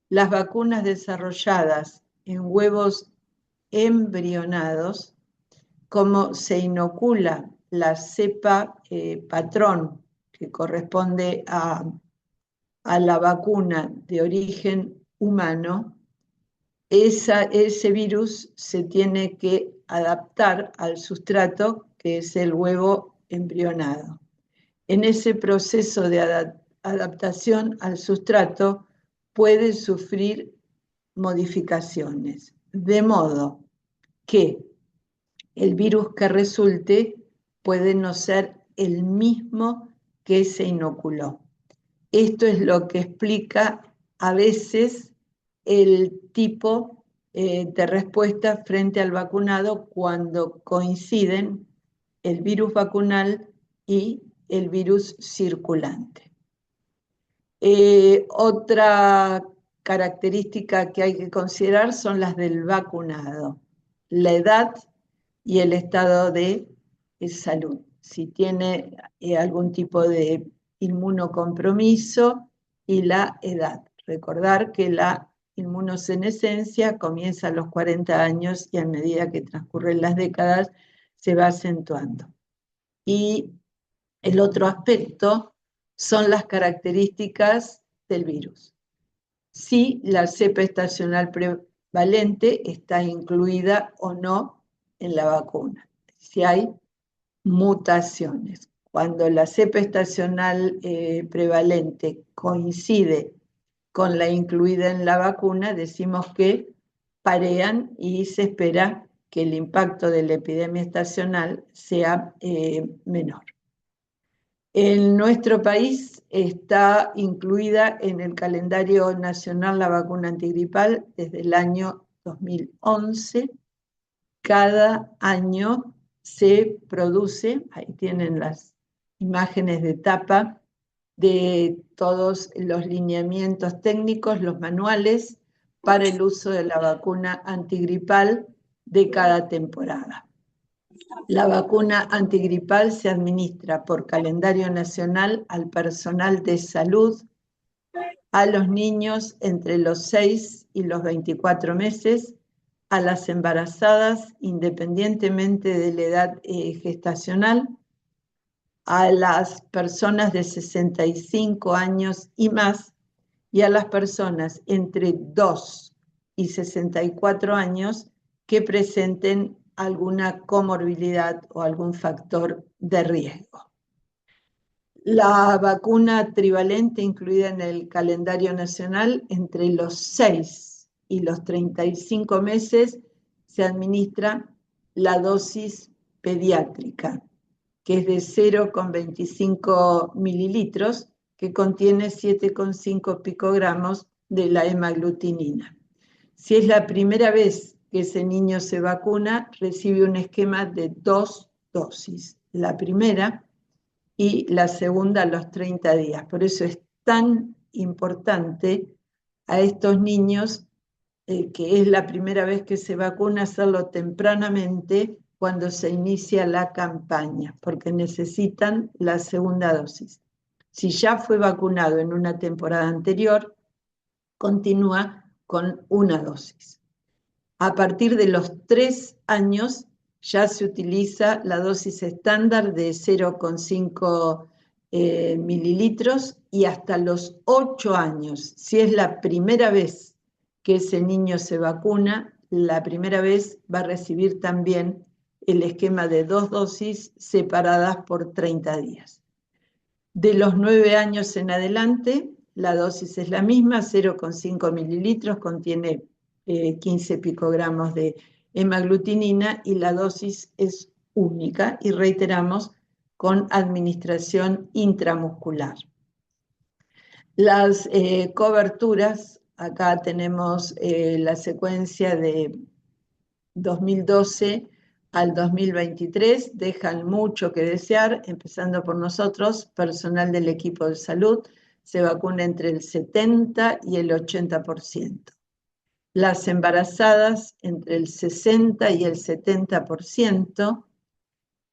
las vacunas desarrolladas en huevos embrionados, como se inocula la cepa patrón que corresponde a la vacuna de origen humano, ese virus se tiene que adaptar al sustrato que es el huevo embrionado. En ese proceso de adaptación al sustrato puede sufrir modificaciones, de modo que el virus que resulte puede no ser el mismo que se inoculó. Esto es lo que explica a veces el tipo de respuesta frente al vacunado cuando coinciden el virus vacunal y el virus circulante. Otra característica que hay que considerar son las del vacunado, la edad y el estado de salud. Si tiene algún tipo de inmunocompromiso y la edad. Recordar que la inmunosenescencia comienza a los 40 años y a medida que transcurren las décadas se va acentuando. Y el otro aspecto son las características del virus. Si la cepa estacional prevalente está incluida o no en la vacuna. Si hay mutaciones. Cuando la cepa estacional prevalente coincide con la incluida en la vacuna, decimos que parean y se espera que el impacto de la epidemia estacional sea menor. En nuestro país está incluida en el calendario nacional la vacuna antigripal desde el año 2011. Cada año se produce, ahí tienen las imágenes de tapa de todos los lineamientos técnicos, los manuales para el uso de la vacuna antigripal de cada temporada. La vacuna antigripal se administra por calendario nacional al personal de salud, a los niños entre los 6 y los 24 meses, a las embarazadas independientemente de la edad gestacional, a las personas de 65 años y más, y a las personas entre 2 y 64 años que presenten alguna comorbilidad o algún factor de riesgo. La vacuna trivalente incluida en el calendario nacional entre los 6 y los 35 meses se administra la dosis pediátrica, que es de 0,25 mililitros, que contiene 7,5 picogramos de la hemaglutinina. Si es la primera vez que ese niño se vacuna, recibe un esquema de 2 dosis. La primera y la segunda a los 30 días. Por eso es tan importante a estos niños que es la primera vez que se vacuna, hacerlo tempranamente cuando se inicia la campaña, porque necesitan la segunda dosis. Si ya fue vacunado en una temporada anterior, continúa con una dosis. A partir de los 3 años ya se utiliza la dosis estándar de 0,5 mililitros y hasta los 8 años, si es la primera vez que ese niño se vacuna, la primera vez va a recibir también el esquema de 2 dosis separadas por 30 días. De los 9 años en adelante, la dosis es la misma, 0,5 mililitros, contiene 15 picogramos de hemaglutinina y la dosis es única y reiteramos con administración intramuscular. Las coberturas, acá tenemos la secuencia de 2012 al 2023, dejan mucho que desear, empezando por nosotros, personal del equipo de salud, se vacuna entre el 70 y el 80%. Las embarazadas entre el 60 y el 70%,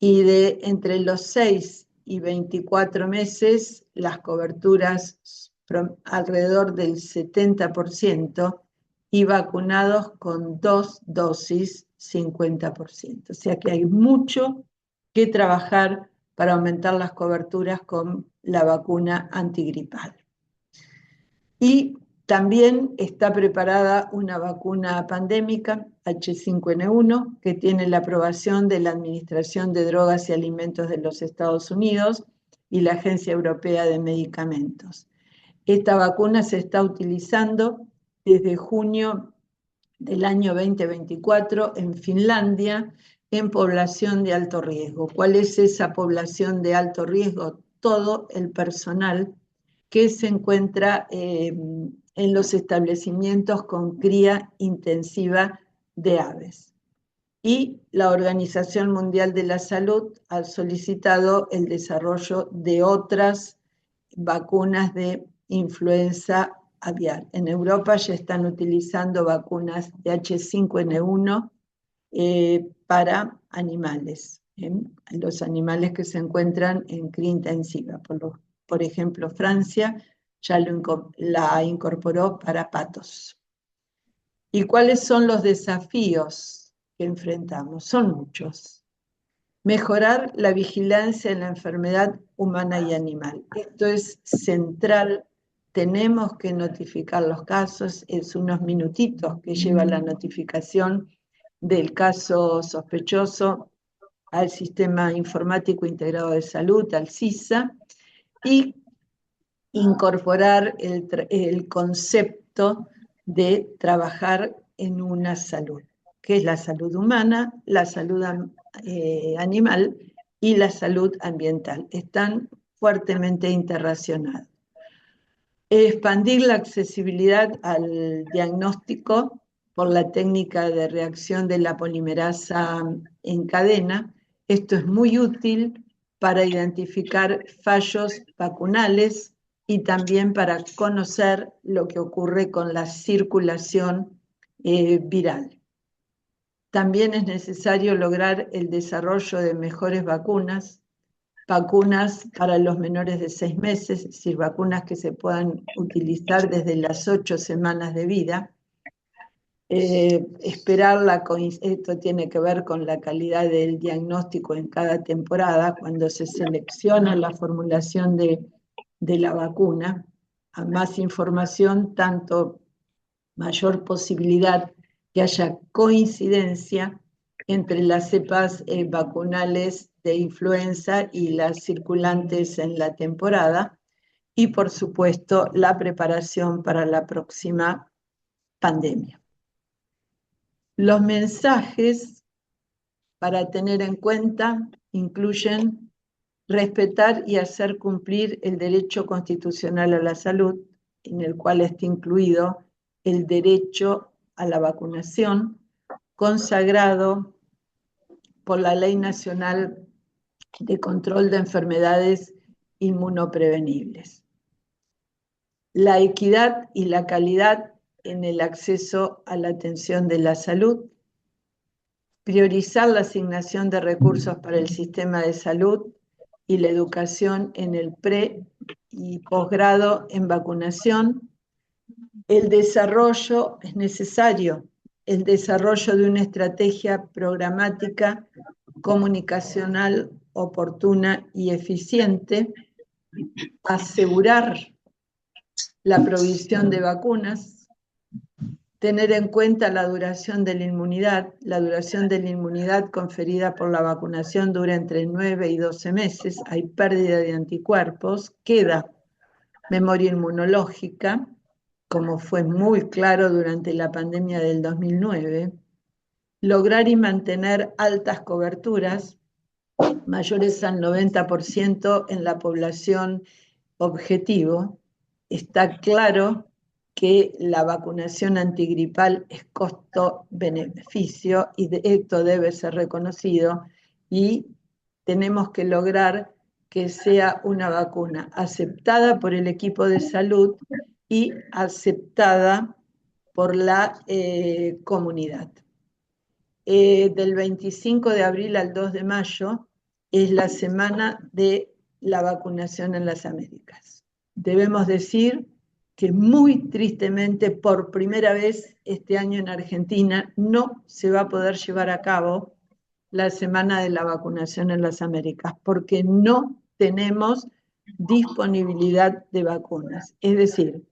y de entre los 6 y 24 meses, las coberturas alrededor del 70%, y vacunados con 2 dosis 50%. O sea que hay mucho que trabajar para aumentar las coberturas con la vacuna antigripal. Y también está preparada una vacuna pandémica, H5N1, que tiene la aprobación de la Administración de Drogas y Alimentos de los Estados Unidos y la Agencia Europea de Medicamentos. Esta vacuna se está utilizando desde junio del año 2024 en Finlandia, en población de alto riesgo. ¿Cuál es esa población de alto riesgo? Todo el personal que se encuentra en los establecimientos con cría intensiva de aves. Y la Organización Mundial de la Salud ha solicitado el desarrollo de otras vacunas de influenza aviar. En Europa ya están utilizando vacunas de H5N1 para animales, los animales que se encuentran en cría intensiva. Por ejemplo, Francia ya la incorporó para patos. ¿Y cuáles son los desafíos que enfrentamos? Son muchos. Mejorar la vigilancia en la enfermedad humana y animal. Esto es central. Tenemos que notificar los casos. Es unos minutitos que lleva la notificación del caso sospechoso al Sistema Informático Integrado de Salud, al SISA, y incorporar el concepto de trabajar en una salud, que es la salud humana, la salud animal y la salud ambiental. Están fuertemente interrelacionados. Expandir la accesibilidad al diagnóstico por la técnica de reacción de la polimerasa en cadena. Esto es muy útil para identificar fallos vacunales y también para conocer lo que ocurre con la circulación viral. También es necesario lograr el desarrollo de mejores vacunas para los menores de 6 meses, es decir, vacunas que se puedan utilizar desde las 8 semanas de vida. Esto tiene que ver con la calidad del diagnóstico en cada temporada, cuando se selecciona la formulación de la vacuna. A más información, tanto mayor posibilidad que haya coincidencia entre las cepas vacunales de influenza y las circulantes en la temporada, y por supuesto la preparación para la próxima pandemia. Los mensajes para tener en cuenta incluyen respetar y hacer cumplir el derecho constitucional a la salud, en el cual está incluido el derecho a la vacunación, consagrado por la Ley Nacional de Control de Enfermedades Inmunoprevenibles. La equidad y la calidad en el acceso a la atención de la salud, priorizar la asignación de recursos para el sistema de salud y la educación en el pre- y posgrado en vacunación. El desarrollo es necesario, el desarrollo de una estrategia programática comunicacional oportuna y eficiente, asegurar la provisión de vacunas, tener en cuenta la duración de la inmunidad. La duración de la inmunidad conferida por la vacunación dura entre 9 y 12 meses. Hay pérdida de anticuerpos, queda memoria inmunológica, como fue muy claro durante la pandemia del 2009. Lograr y mantener altas coberturas, mayores al 90% en la población objetivo. Está claro que la vacunación antigripal es costo-beneficio y esto debe ser reconocido y tenemos que lograr que sea una vacuna aceptada por el equipo de salud y aceptada por la comunidad. Del 25 de abril al 2 de mayo es la semana de la vacunación en las Américas. Debemos decir que muy tristemente, por primera vez este año en Argentina, no se va a poder llevar a cabo la semana de la vacunación en las Américas, porque no tenemos disponibilidad de vacunas. Es decir,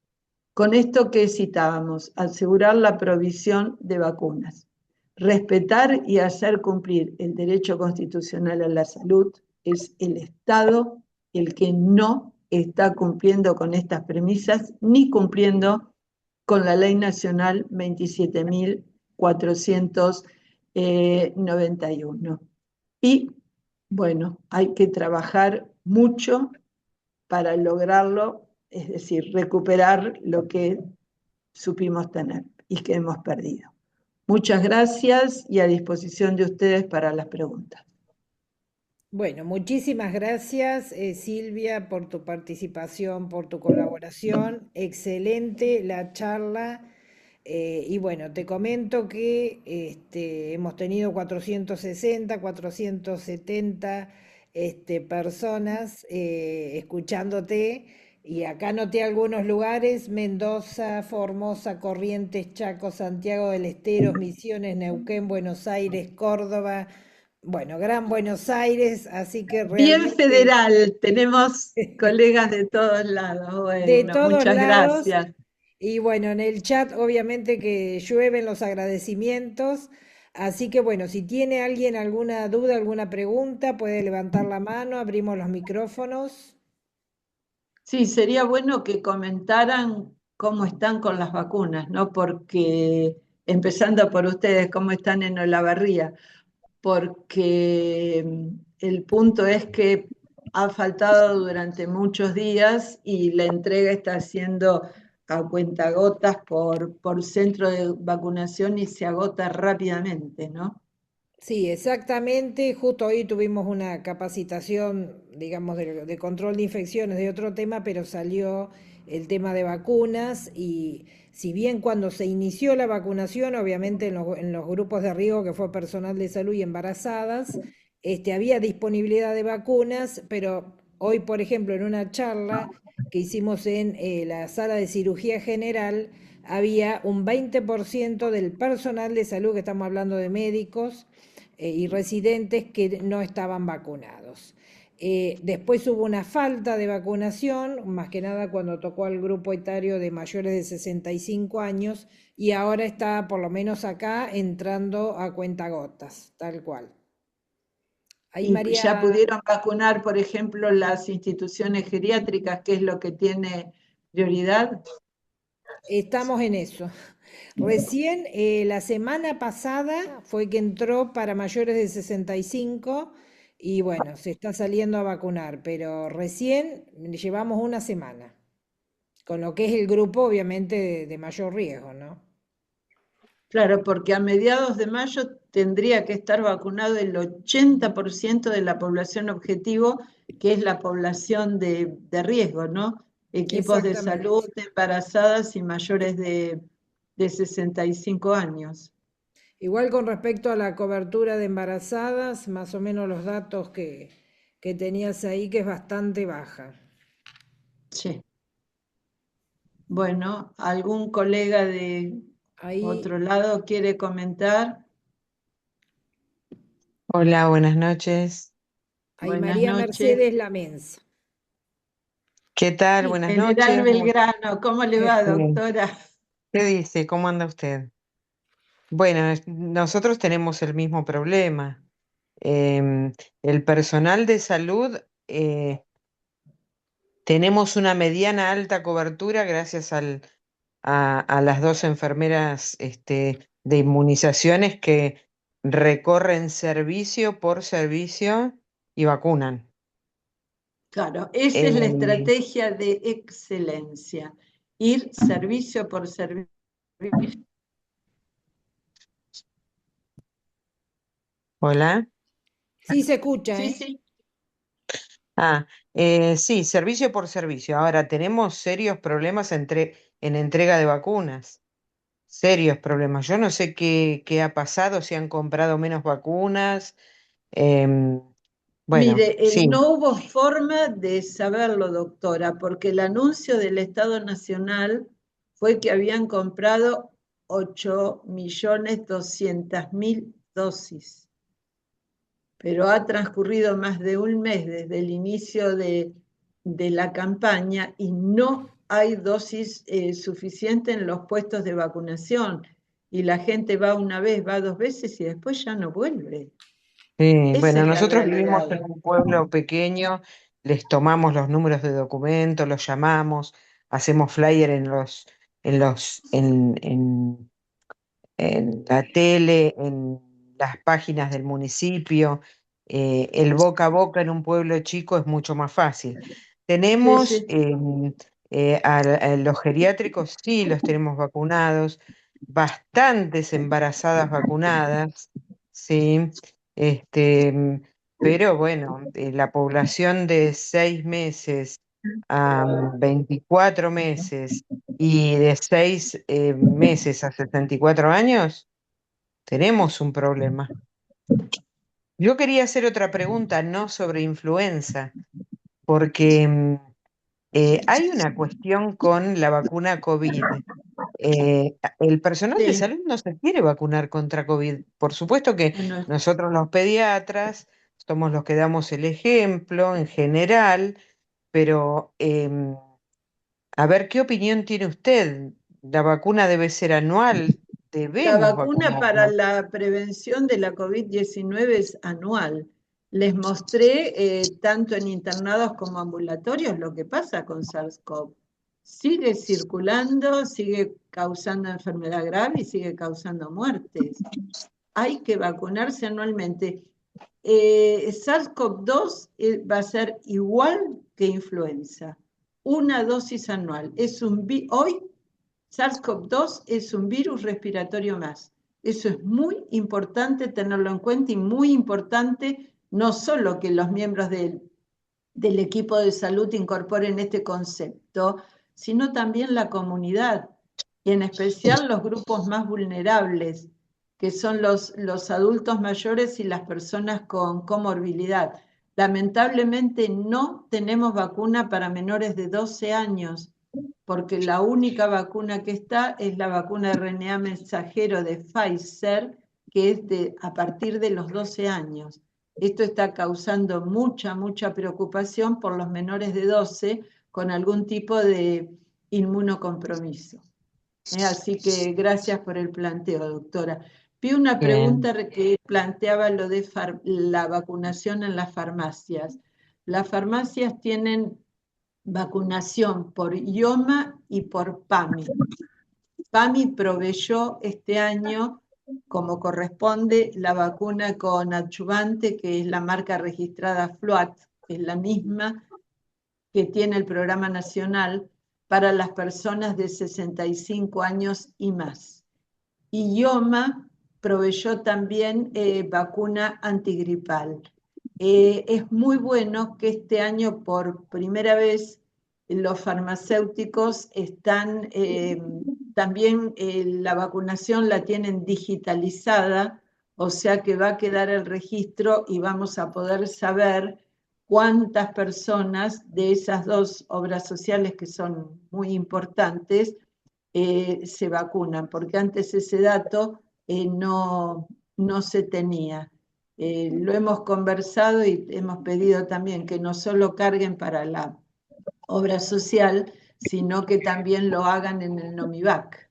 con esto que citábamos, asegurar la provisión de vacunas, respetar y hacer cumplir el derecho constitucional a la salud, es el Estado el que no está cumpliendo con estas premisas, ni cumpliendo con la Ley Nacional 27.491. Y bueno, hay que trabajar mucho para lograrlo, es decir, recuperar lo que supimos tener y que hemos perdido. Muchas gracias y a disposición de ustedes para las preguntas. Bueno, muchísimas gracias, Silvia, por tu participación, por tu colaboración. Excelente la charla. Y bueno, te comento que hemos tenido 460, 470 personas escuchándote. Y acá noté algunos lugares: Mendoza, Formosa, Corrientes, Chaco, Santiago del Estero, Misiones, Neuquén, Buenos Aires, Córdoba. Bueno, Gran Buenos Aires, así que Bien realmente federal, tenemos colegas de todos lados. de Bueno, todos muchas lados. gracias. Y bueno, en el chat obviamente que llueven los agradecimientos. Así que bueno, si tiene alguien alguna duda, alguna pregunta, puede levantar la mano, abrimos los micrófonos. Sí, sería bueno que comentaran cómo están con las vacunas, ¿no? Porque, empezando por ustedes, cómo están en Olavarría, porque el punto es que ha faltado durante muchos días y la entrega está haciendo a cuentagotas por centro de vacunación y se agota rápidamente, ¿no? Sí, exactamente. Justo hoy tuvimos una capacitación, digamos, de control de infecciones de otro tema, pero salió el tema de vacunas. Y si bien cuando se inició la vacunación, obviamente en los grupos de riesgo, que fue personal de salud y embarazadas, había disponibilidad de vacunas, pero hoy, por ejemplo, en una charla que hicimos en la sala de cirugía general, había un 20% del personal de salud, que estamos hablando de médicos, y residentes, que no estaban vacunados. Después hubo una falta de vacunación, más que nada cuando tocó al grupo etario de mayores de 65 años, y ahora está, por lo menos acá, entrando a cuentagotas, tal cual. Ahí Y ya María, pudieron vacunar, por ejemplo, las instituciones geriátricas, que es lo que tiene prioridad. estamos en eso. Recién la semana pasada fue que entró para mayores de 65 y bueno, se está saliendo a vacunar, pero recién llevamos una semana, con lo que es el grupo obviamente de mayor riesgo, ¿no? Claro, porque a mediados de mayo tendría que estar vacunado el 80% de la población objetivo, que es la población de riesgo, ¿no? Equipos de salud, Exactamente. embarazadas y mayores de 65 años. Igual con respecto a la cobertura de embarazadas, más o menos los datos que tenías ahí, que es bastante baja. Sí. Bueno, ¿algún colega de Ahí, otro lado quiere comentar? Hola, buenas noches. ahí Buenas María noches. Mercedes Lamens. ¿Qué tal? Sí, Buenas General noches. Belgrano, ¿cómo le va, Este, doctora? ¿Qué dice? ¿Cómo anda usted? Bueno, nosotros tenemos el mismo problema. El personal de salud, tenemos una mediana alta cobertura gracias a las dos enfermeras de inmunizaciones que recorren servicio por servicio y vacunan. Claro, esa es la Eh, estrategia de excelencia, ir servicio por servicio. Hola. Sí, se escucha, Sí, ¿eh? sí. Ah, sí, servicio por servicio. Ahora tenemos serios problemas en entrega de vacunas. Serios problemas. Yo no sé qué ha pasado, si han comprado menos vacunas. em, bueno, Mire, sí, no hubo forma de saberlo, doctora, porque el anuncio del Estado Nacional fue que habían comprado 8.200.000 dosis, pero ha transcurrido más de un mes desde el inicio de la campaña y no hay dosis suficiente en los puestos de vacunación. Y la gente va una vez, va dos veces y después ya no vuelve. sí. Esa Bueno, es la nosotros vivimos realidad. en un pueblo pequeño, les tomamos los números de documento, los llamamos, hacemos flyer en la tele, en las páginas del municipio. El boca a boca en un pueblo chico es mucho más fácil. Sí, Tenemos sí. a los geriátricos, sí, los tenemos vacunados, bastantes embarazadas vacunadas, sí, este, mm, pero bueno, la población de 6 meses a 24 meses y de 6 meses a 74 años, tenemos un problema. Yo quería hacer otra pregunta, no sobre influenza, porque hay una cuestión con la vacuna COVID. El personal de Sí, salud no se quiere vacunar contra COVID. Por supuesto que bueno, nosotros los pediatras somos los que damos el ejemplo en general, pero a ver, ¿qué opinión tiene usted? ¿La vacuna debe ser anual? la ¿Debemos vacuna para vacunarnos? la prevención de la COVID-19 es anual. Les mostré tanto en internados como ambulatorios lo que pasa con SARS-CoV. Sigue circulando, sigue causando enfermedad grave y sigue causando muertes. Hay que vacunarse anualmente. SARS-CoV-2 va a ser igual que influenza, una dosis anual. Hoy SARS-CoV-2 es un virus respiratorio más. Eso es muy importante tenerlo en cuenta y muy importante no solo que los miembros del equipo de salud incorporen este concepto, sino también la comunidad y en especial los grupos más vulnerables, que son los adultos mayores y las personas con comorbilidad. Lamentablemente no tenemos vacuna para menores de 12 años, porque la única vacuna que está es la vacuna de RNA mensajero de Pfizer, que es a partir de los 12 años. Esto está causando mucha preocupación por los menores de 12 con algún tipo de inmunocompromiso. Así que gracias por el planteo, doctora. Vi una Bien. pregunta que planteaba lo de la vacunación en las farmacias. Las farmacias tienen vacunación por IOMA y por PAMI. PAMI proveyó este año, como corresponde, la vacuna con adyuvante, que es la marca registrada FLUAT, que es la misma que tiene el programa nacional para las personas de 65 años y más. Y IOMA proveyó también vacuna antigripal. Es muy bueno que este año por primera vez los farmacéuticos están también la vacunación la tienen digitalizada, o sea que va a quedar el registro y vamos a poder saber cuántas personas de esas dos obras sociales que son muy importantes se vacunan, porque antes ese dato no se tenía. Lo hemos conversado y hemos pedido también que no solo carguen para la obra social, sino que también lo hagan en el NOMIVAC.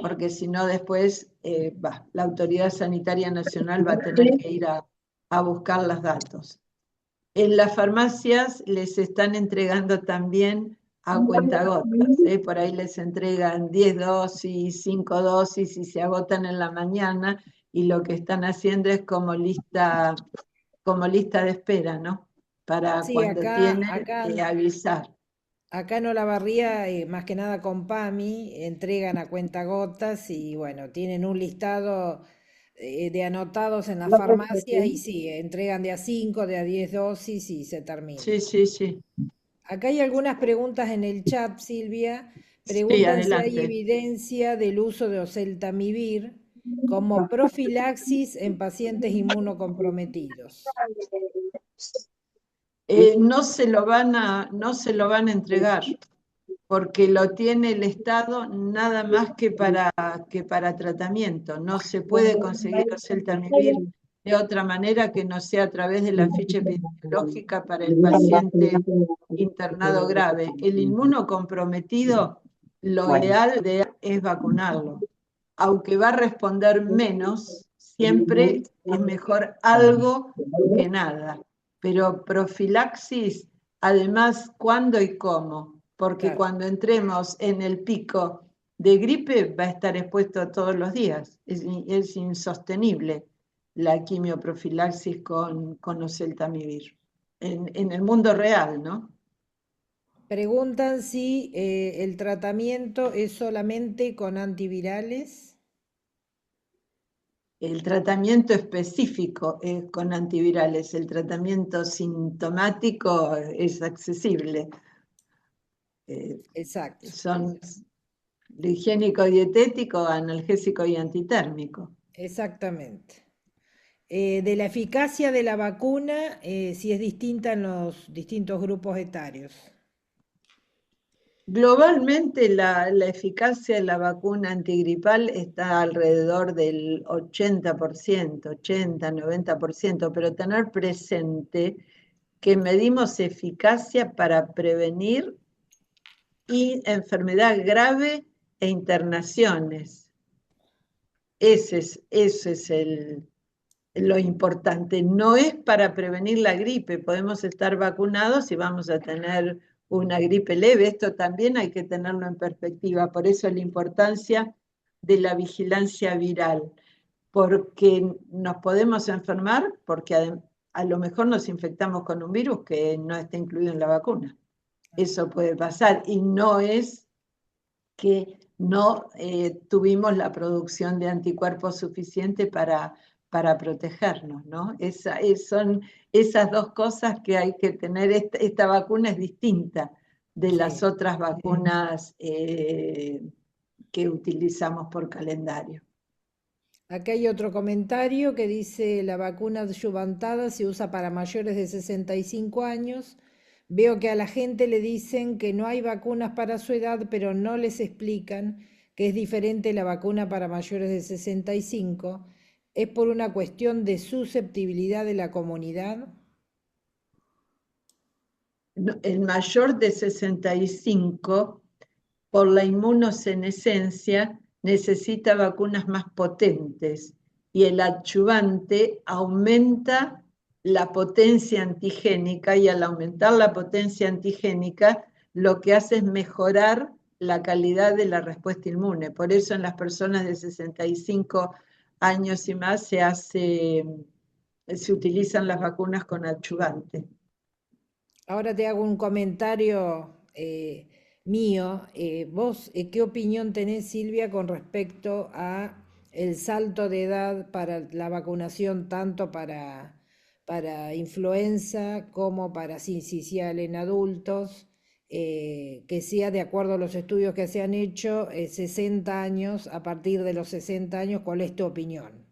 porque si no después la Autoridad Sanitaria Nacional va a tener que ir a buscar los datos. En las farmacias les están entregando también a cuentagotas, por ahí les entregan 10 dosis, 5 dosis y se agotan en la mañana, y lo que están haciendo es como lista de espera, ¿no? Para Sí, cuando tienen avisar. acá en Olavarría, más que nada con PAMI, entregan a cuentagotas y bueno, tienen un listado de anotados en las farmacias y sí, entregan de a 5, de a 10 dosis y se termina. Sí, sí, sí. Acá hay algunas preguntas en el chat, Silvia. Sí, Preguntan si hay adelante. evidencia del uso de oseltamivir como profilaxis en pacientes inmunocomprometidos. No se lo van a entregar, porque lo tiene el Estado nada más que para tratamiento. No se puede conseguir oseltamivir de otra manera que no sea a través de la ficha epidemiológica para el paciente internado grave. El inmunocomprometido, lo ideal es vacunarlo. Aunque va a responder menos, siempre es mejor algo que nada. Pero profilaxis, además, ¿cuándo y cómo? Porque Claro. cuando entremos en el pico de gripe va a estar expuesto todos los días. Es insostenible la quimioprofilaxis con oseltamivir. En el mundo real, ¿no? Preguntan si el tratamiento es solamente con antivirales. El tratamiento específico es con antivirales, el tratamiento sintomático es accesible. Exacto, Son higiénico-dietético, analgésico y antitérmico. exactamente. De la eficacia de la vacuna, si es distinta en los distintos grupos etarios. Globalmente la eficacia de la vacuna antigripal está alrededor del 80%, 80, 90%, pero tener presente que medimos eficacia para prevenir y enfermedad grave e internaciones. Eso es lo importante. No es para prevenir la gripe, podemos estar vacunados y vamos a tener una gripe leve. Esto también hay que tenerlo en perspectiva. Por eso la importancia de la vigilancia viral, porque nos podemos enfermar, porque a lo mejor nos infectamos con un virus que no está incluido en la vacuna. Eso puede pasar, y no es que no tuvimos la producción de anticuerpos suficiente para protegernos, ¿no? Son esas dos cosas que hay que tener. Esta vacuna es distinta de las Sí. otras vacunas que utilizamos por calendario. Acá hay otro comentario que dice la vacuna adyuvantada se usa para mayores de 65 años. Veo que a la gente le dicen que no hay vacunas para su edad, pero no les explican que es diferente la vacuna para mayores de 65. ¿Es por una cuestión de susceptibilidad de la comunidad? El mayor de 65, por la inmunosenescencia, necesita vacunas más potentes, y el adyuvante aumenta la potencia antigénica, y al aumentar la potencia antigénica lo que hace es mejorar la calidad de la respuesta inmune. Por eso en las personas de 65 años y más se utilizan las vacunas con adyuvante. Ahora te hago un comentario mío. ¿Vos qué opinión tenés, Silvia, con respecto a el salto de edad para la vacunación, tanto para influenza como para sincicial en adultos, que sea de acuerdo a los estudios que se han hecho, 60 años, a partir de los 60 años? ¿Cuál es tu opinión?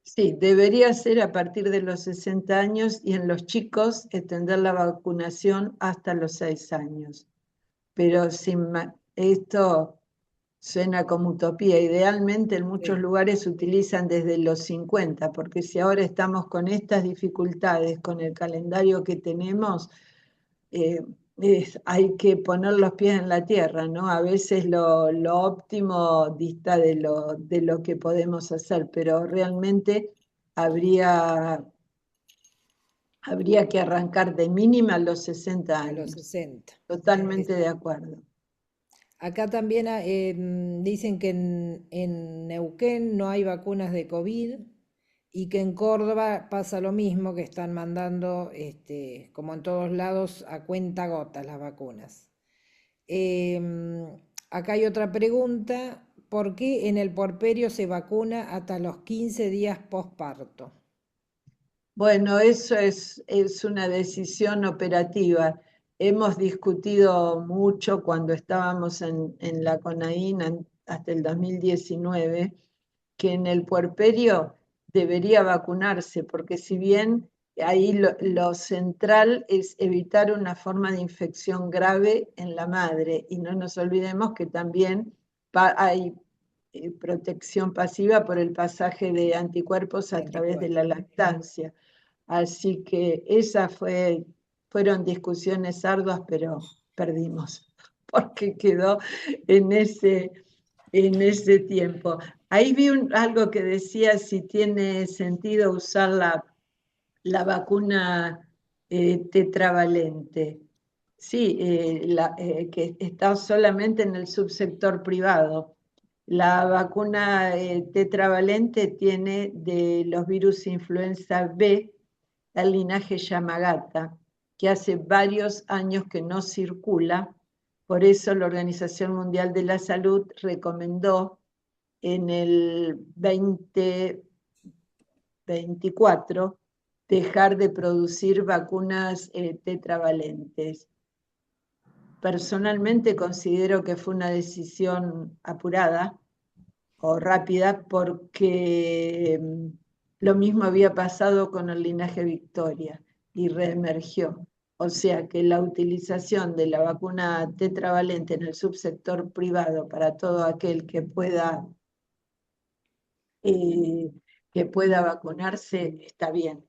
Sí, debería ser a partir de los 60 años, y en los chicos extender la vacunación hasta los 6 años. Pero esto suena como utopía. Idealmente en muchos Sí. lugares se utilizan desde los 50, porque si ahora estamos con estas dificultades, con el calendario que tenemos, hay que poner los pies en la tierra, ¿no? A veces lo óptimo dista de lo que podemos hacer, pero realmente habría, habría que arrancar de mínima a los 60 a los años. 60. Totalmente de acuerdo. Acá también dicen que en Neuquén no hay vacunas de COVID y que en Córdoba pasa lo mismo, que están mandando, como en todos lados, a cuenta gotas las vacunas. Acá hay otra pregunta: ¿por qué en el puerperio se vacuna hasta los 15 días posparto? Bueno, eso es una decisión operativa. Hemos discutido mucho cuando estábamos en la CONAIN hasta el 2019, que en el puerperio debería vacunarse, porque si bien ahí lo central es evitar una forma de infección grave en la madre, y no nos olvidemos que también hay protección pasiva por el pasaje de anticuerpos a través de la lactancia. Así que fueron discusiones arduas, pero perdimos, porque quedó en ese tiempo. Ahí vi algo que decía si tiene sentido usar la vacuna tetravalente. Sí, que está solamente en el subsector privado. La vacuna tetravalente tiene de los virus influenza B el linaje Yamagata, que hace varios años que no circula. Por eso la Organización Mundial de la Salud recomendó en el 2024 dejar de producir vacunas tetravalentes. Personalmente considero que fue una decisión apurada o rápida, porque lo mismo había pasado con el linaje Victoria y reemergió. O sea que la utilización de la vacuna tetravalente en el subsector privado para todo aquel que pueda vacunarse está bien.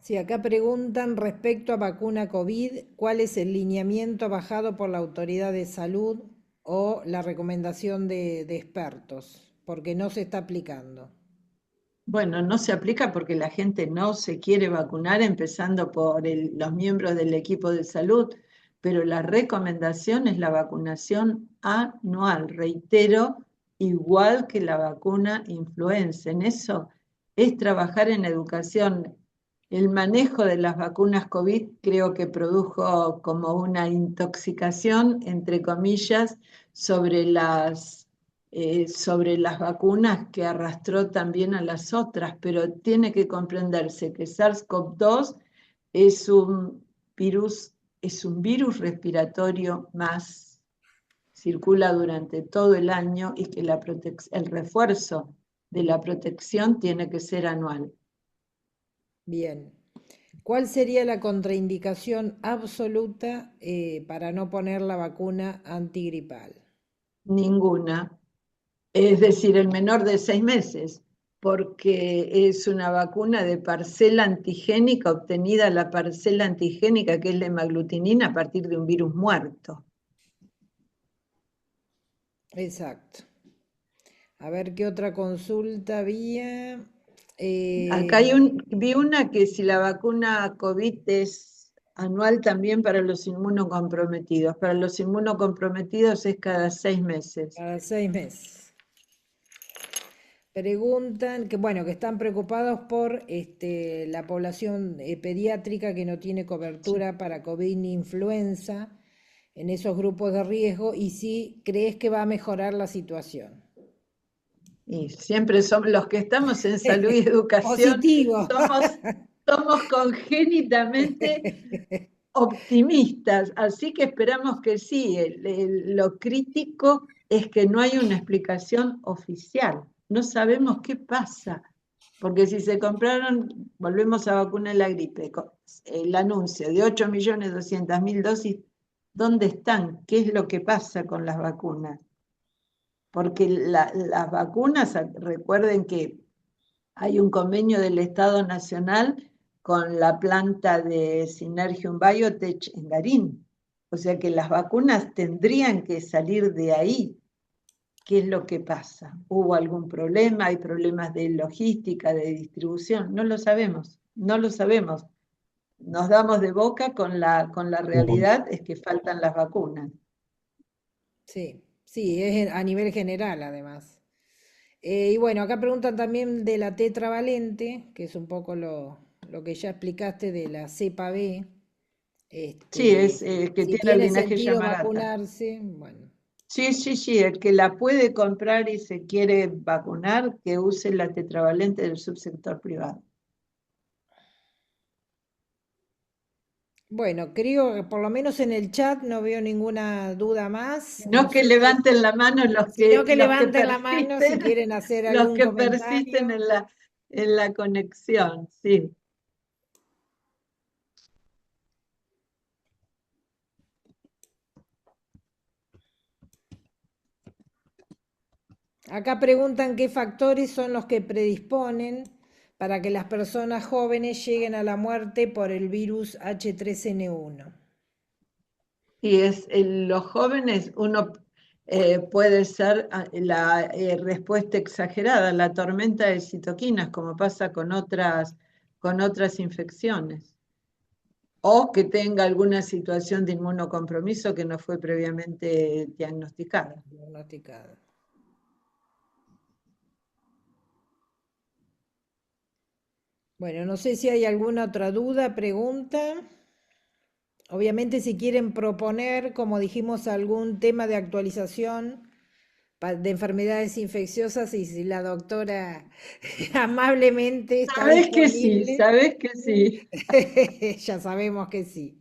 Sí, acá preguntan respecto a vacuna COVID, ¿cuál es el lineamiento bajado por la autoridad de salud o la recomendación de expertos? Porque no se está aplicando. Bueno, no se aplica porque la gente no se quiere vacunar, empezando por los miembros del equipo de salud, pero la recomendación es la vacunación anual, reitero, igual que la vacuna influenza. En eso es trabajar en educación. El manejo de las vacunas COVID creo que produjo como una intoxicación, entre comillas, sobre las vacunas, que arrastró también a las otras, pero tiene que comprenderse que SARS-CoV-2 es un virus respiratorio más, circula durante todo el año, y que el refuerzo de la protección tiene que ser anual. Bien. ¿Cuál sería la contraindicación absoluta para no poner la vacuna antigripal? Ninguna. Es decir, el menor de 6 meses, porque es una vacuna de parcela antigénica, obtenida la parcela antigénica, que es la hemaglutinina, a partir de un virus muerto. Exacto. A ver qué otra consulta había. Acá vi una que si la vacuna COVID es anual también para los inmunocomprometidos. Para los inmunocomprometidos es cada 6 meses. Cada 6 meses. Preguntan que, bueno, que están preocupados por la población pediátrica que no tiene cobertura para COVID ni influenza en esos grupos de riesgo, y si crees que va a mejorar la situación. Y siempre somos los que estamos en salud y educación, Positivo. somos congénitamente optimistas, así que esperamos que sí. Lo crítico es que no hay una explicación oficial, no sabemos qué pasa, porque si se compraron, volvemos a vacunar la gripe, el anuncio de 8.200.000 dosis, ¿dónde están? ¿Qué es lo que pasa con las vacunas? Porque las vacunas, recuerden que hay un convenio del Estado Nacional con la planta de Synergium Biotech en Garín. O sea que las vacunas tendrían que salir de ahí. ¿Qué es lo que pasa? ¿Hubo algún problema? ¿Hay problemas de logística, de distribución? No lo sabemos, no lo sabemos. Nos damos de boca con la realidad, es que faltan las vacunas. Sí, sí, es a nivel general además. Y bueno, acá preguntan también de la tetravalente, que es un poco lo que ya explicaste de la cepa B. Sí, es que Si tiene el tiene linaje sentido Yamarata. vacunarse, bueno, Sí, sí, sí, el que la puede comprar y se quiere vacunar, que use la tetravalente del subsector privado. bueno, creo que por lo menos en el chat no veo ninguna duda más. No No que sé si, levanten la mano sino que los que levanten la mano si persisten, quieren hacer los algún que persisten comentario. en la conexión, sí. Acá preguntan qué factores son los que predisponen para que las personas jóvenes lleguen a la muerte por el virus H3N1. Y los jóvenes, uno puede ser la respuesta exagerada, la tormenta de citoquinas, como pasa con otras infecciones. O que tenga alguna situación de inmunocompromiso que no fue previamente diagnosticada. Diagnosticada. Bueno, no sé si hay alguna otra duda, pregunta. Obviamente si quieren proponer, como dijimos, algún tema de actualización de enfermedades infecciosas y si la doctora amablemente está Sabes que sí, disponible, sabes que sí. ya sabemos que sí.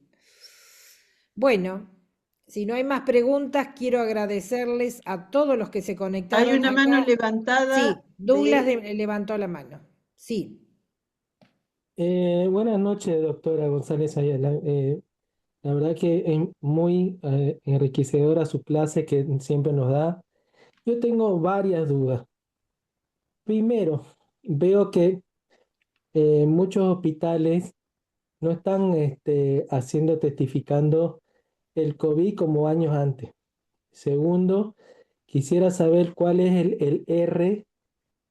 Bueno, si no hay más preguntas, quiero agradecerles a todos los que se Hay conectaron una mano acá. levantada Sí, Douglas de... levantó la mano. Sí. Buenas noches, doctora González Ayala. La verdad que es muy enriquecedora su clase que siempre nos da. Yo tengo varias dudas. Primero, veo que muchos hospitales no están testificando el COVID como años antes. Segundo, quisiera saber cuál es el R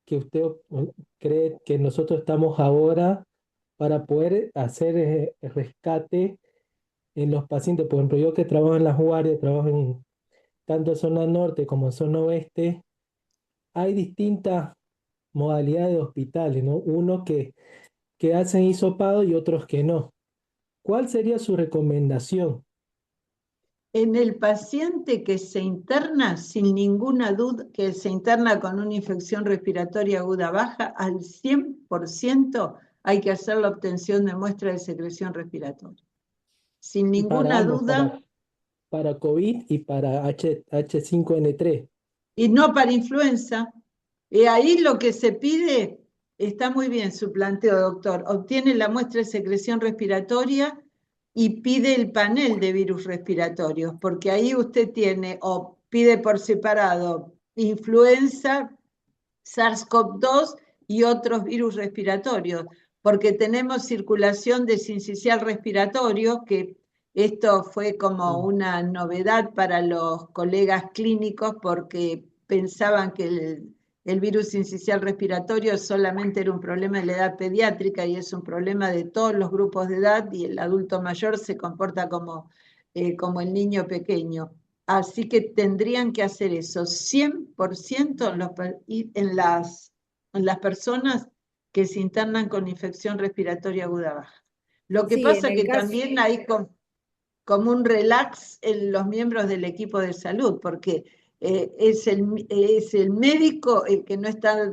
que usted cree que nosotros estamos ahora para poder hacer rescate en los pacientes. Por ejemplo, yo que trabajo en las guardias, trabajo en tanto zona norte como zona oeste, hay distintas modalidades de hospitales, ¿no? Uno que hacen hisopado y otros que no. ¿Cuál sería su recomendación? En el paciente que se interna, sin ninguna duda, que se interna con una infección respiratoria aguda baja, al 100% hay que hacer la obtención de muestra de secreción respiratoria. Sin Para ninguna ambos, duda, para COVID y para H5N3. y no para influenza. Y ahí lo que se pide, está muy bien su planteo, doctor, obtiene la muestra de secreción respiratoria y pide el panel de virus respiratorios, porque ahí usted tiene o pide por separado influenza, SARS-CoV-2 y otros virus respiratorios, porque tenemos circulación de sincicial respiratorio, que esto fue como una novedad para los colegas clínicos porque pensaban que el virus sincicial respiratorio solamente era un problema de la edad pediátrica y es un problema de todos los grupos de edad y el adulto mayor se comporta como el niño pequeño. Así que tendrían que hacer eso 100% en las personas que se internan con infección respiratoria aguda baja. Lo que Sí, en pasa el que caso, también hay como un relax en los miembros del equipo de salud, porque es el médico el que no está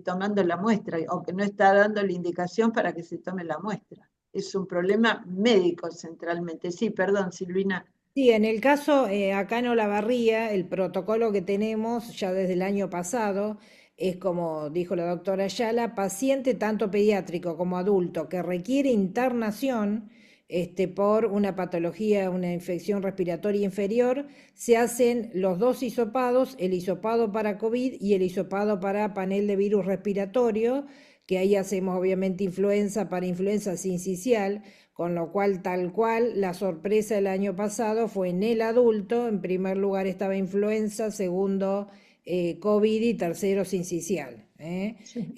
tomando la muestra o que no está dando la indicación para que se tome la muestra. Es un problema médico centralmente. Sí, perdón, Silvina. sí, en el caso acá en Olavarría, el protocolo que tenemos ya desde el año pasado es como dijo la doctora Ayala, paciente tanto pediátrico como adulto que requiere internación por una patología, una infección respiratoria inferior, se hacen los dos hisopados, el hisopado para COVID y el hisopado para panel de virus respiratorio, que ahí hacemos obviamente influenza para influenza sincicial, con lo cual tal cual la sorpresa el año pasado fue en el adulto, en primer lugar estaba influenza, segundo COVID y tercero sincicial. Sí.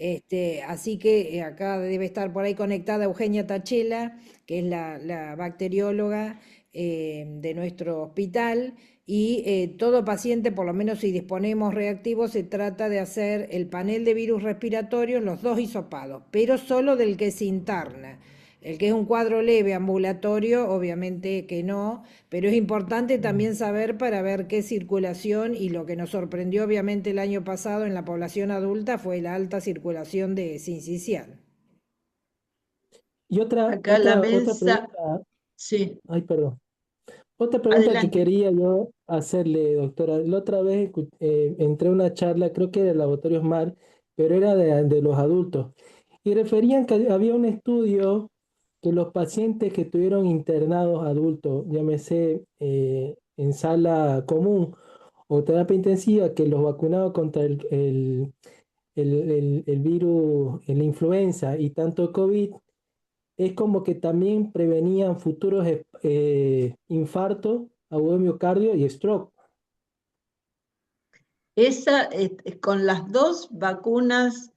Así que acá debe estar por ahí conectada Eugenia Tachela, que es la bacterióloga de nuestro hospital, y todo paciente, por lo menos si disponemos reactivos, se trata de hacer el panel de virus respiratorios, los dos hisopados, pero solo del que se interna. El que es un cuadro leve ambulatorio, obviamente que no, pero es importante también saber para ver qué circulación, y lo que nos sorprendió obviamente el año pasado en la población adulta fue la alta circulación de sincicial. Y Acá la otra mensa, pregunta, sí, ay, perdón. Otra pregunta que adelante. quería yo hacerle, doctora. La otra vez entré a una charla, creo que de Laboratorios Mar, pero era de los adultos. Y referían que había un estudio que los pacientes que estuvieron internados adultos, llámese en sala común o terapia intensiva, que los vacunaban contra el virus, la influenza y tanto COVID, es como que también prevenían futuros infartos, agudo de miocardio y stroke. Con las dos vacunas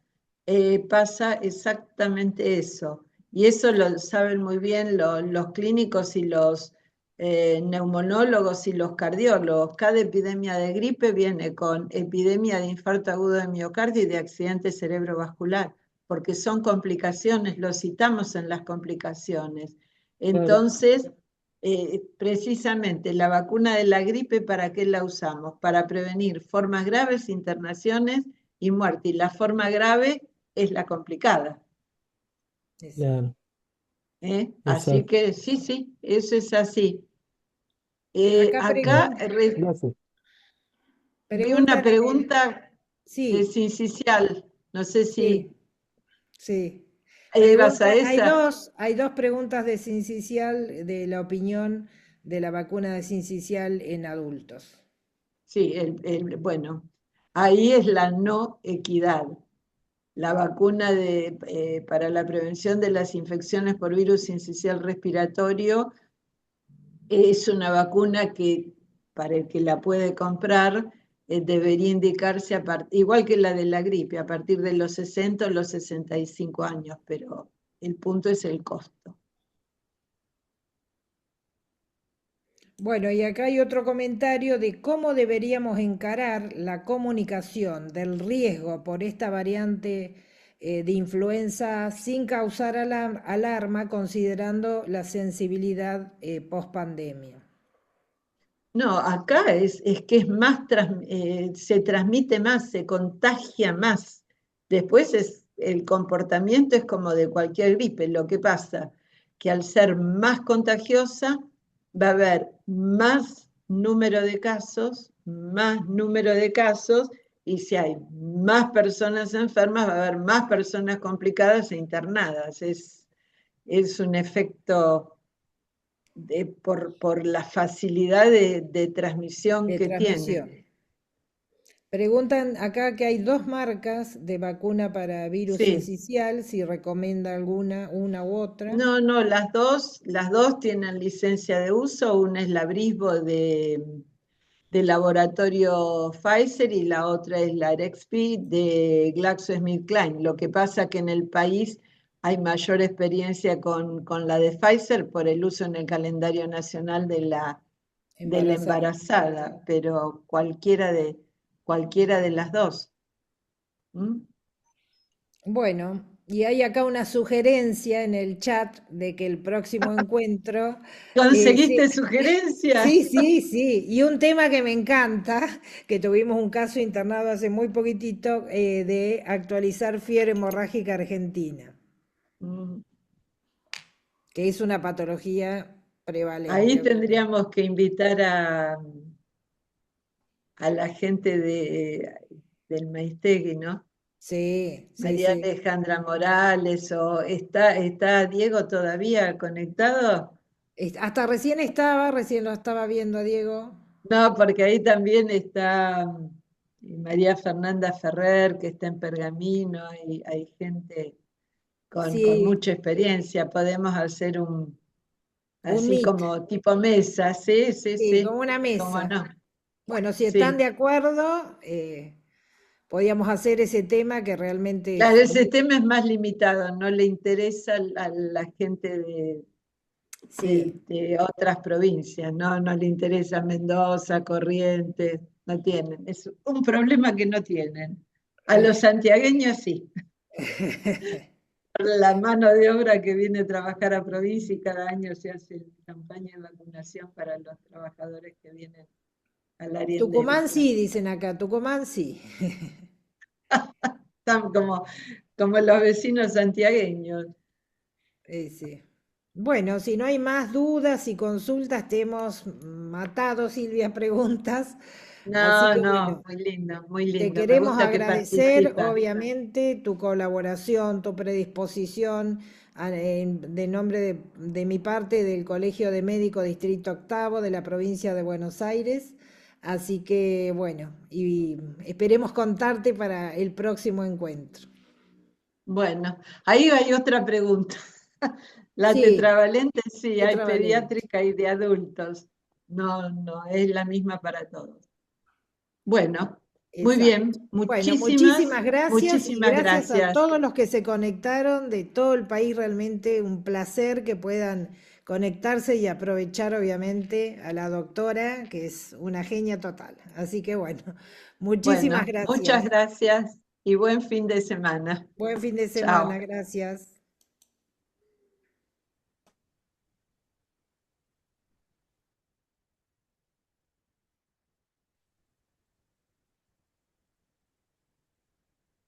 pasa exactamente eso. Y eso lo saben muy bien los clínicos y los neumonólogos y los cardiólogos. Cada epidemia de gripe viene con epidemia de infarto agudo de miocardio y de accidente cerebrovascular, porque son complicaciones, lo citamos en las complicaciones. Claro, Entonces, precisamente la vacuna de la gripe, ¿para qué la usamos? Para prevenir formas graves, internaciones y muerte. Y la forma grave es la complicada. claro, Así exacto. que sí, sí, eso es así. Acá Acá Gracias. vi una preguntan en el... pregunta de Sí, sincicial. No sé si sí, sí. ibas a esa. Hay dos preguntas de sincicial, de la opinión de la vacuna de sincicial en adultos. Sí, bueno, ahí es la no equidad. La vacuna para la prevención de las infecciones por virus sincicial respiratorio es una vacuna que para el que la puede comprar debería indicarse, igual que la de la gripe, a partir de los 60 o los 65 años, pero el punto es el costo. Bueno, y acá hay otro comentario de cómo deberíamos encarar la comunicación del riesgo por esta variante de influenza sin causar alarma, considerando la sensibilidad post pandemia. No, acá es que es más, se transmite más, se contagia más. Después el comportamiento es como de cualquier gripe. Lo que pasa que al ser más contagiosa va a haber más número de casos, y si hay más personas enfermas, va a haber más personas complicadas e internadas. Es un efecto por la facilidad de transmisión De que transmisión. tiene. Preguntan acá que hay dos marcas de vacuna para virus Sí, sincicial, si recomienda alguna, una u otra. no, las dos tienen licencia de uso, una es la Brisbo de laboratorio Pfizer y la otra es la Arexvy de GlaxoSmithKline. Lo que pasa que en el país hay mayor experiencia con la de Pfizer por el uso en el calendario nacional de la Embarazada. embarazada, pero cualquiera de las dos. ¿Mm? Bueno, y hay acá una sugerencia en el chat de que el próximo encuentro, sí, ¿Conseguiste sugerencias? sí, sí, sí, y un tema que me encanta, que tuvimos un caso internado hace muy poquitito, de actualizar fiebre hemorrágica argentina, Mm. que es una patología Ahí prevalente. tendríamos que invitar a la gente del Maistegui, ¿no? Sí, sí, María sí. Alejandra Morales, o está Diego todavía conectado. Hasta recién lo estaba viendo a Diego. No, porque ahí también está María Fernanda Ferrer, que está en Pergamino, y hay gente. con Sí, mucha experiencia. Podemos hacer un así meet, como tipo mesa, sí, sí, sí, sí, como una cómo mesa. no, Bueno, si están sí. de acuerdo, podíamos hacer ese tema que realmente Claro, es ese tema es más limitado, no le interesa a la gente sí, de otras provincias, ¿no? No le interesa Mendoza, Corrientes, no tienen. Es un problema que no tienen. A los santiagueños sí, por la mano de obra que viene a trabajar a provincia y cada año se hace campaña de vacunación para los trabajadores que vienen al área Tucumán endémica. sí, dicen acá, Tucumán sí. Están como los vecinos santiagueños. Sí. Bueno, si no hay más dudas y consultas, te hemos matado, Silvia, preguntas. Así No, que no, bueno, muy te lindo. Me queremos gusta que agradecer, participan. obviamente, tu colaboración, tu predisposición de nombre de mi parte del Colegio de Médicos Distrito Octavo de la provincia de Buenos Aires. Así que bueno, y esperemos contarte para el próximo encuentro. Bueno, ahí hay otra pregunta. La Sí, tetravalente sí, hay tetravalente. pediátrica y de adultos. No, no, es la misma para todos. Bueno, muy Exacto. bien. Bueno, muchísimas gracias y Muchísimas gracias a gracias. todos los que se conectaron de todo el país. Realmente un placer que puedan conectarse y aprovechar obviamente a la doctora, que es una genia total. Así que bueno, muchísimas Bueno, muchas gracias. gracias y buen fin de semana. Buen fin de Chao. semana, gracias.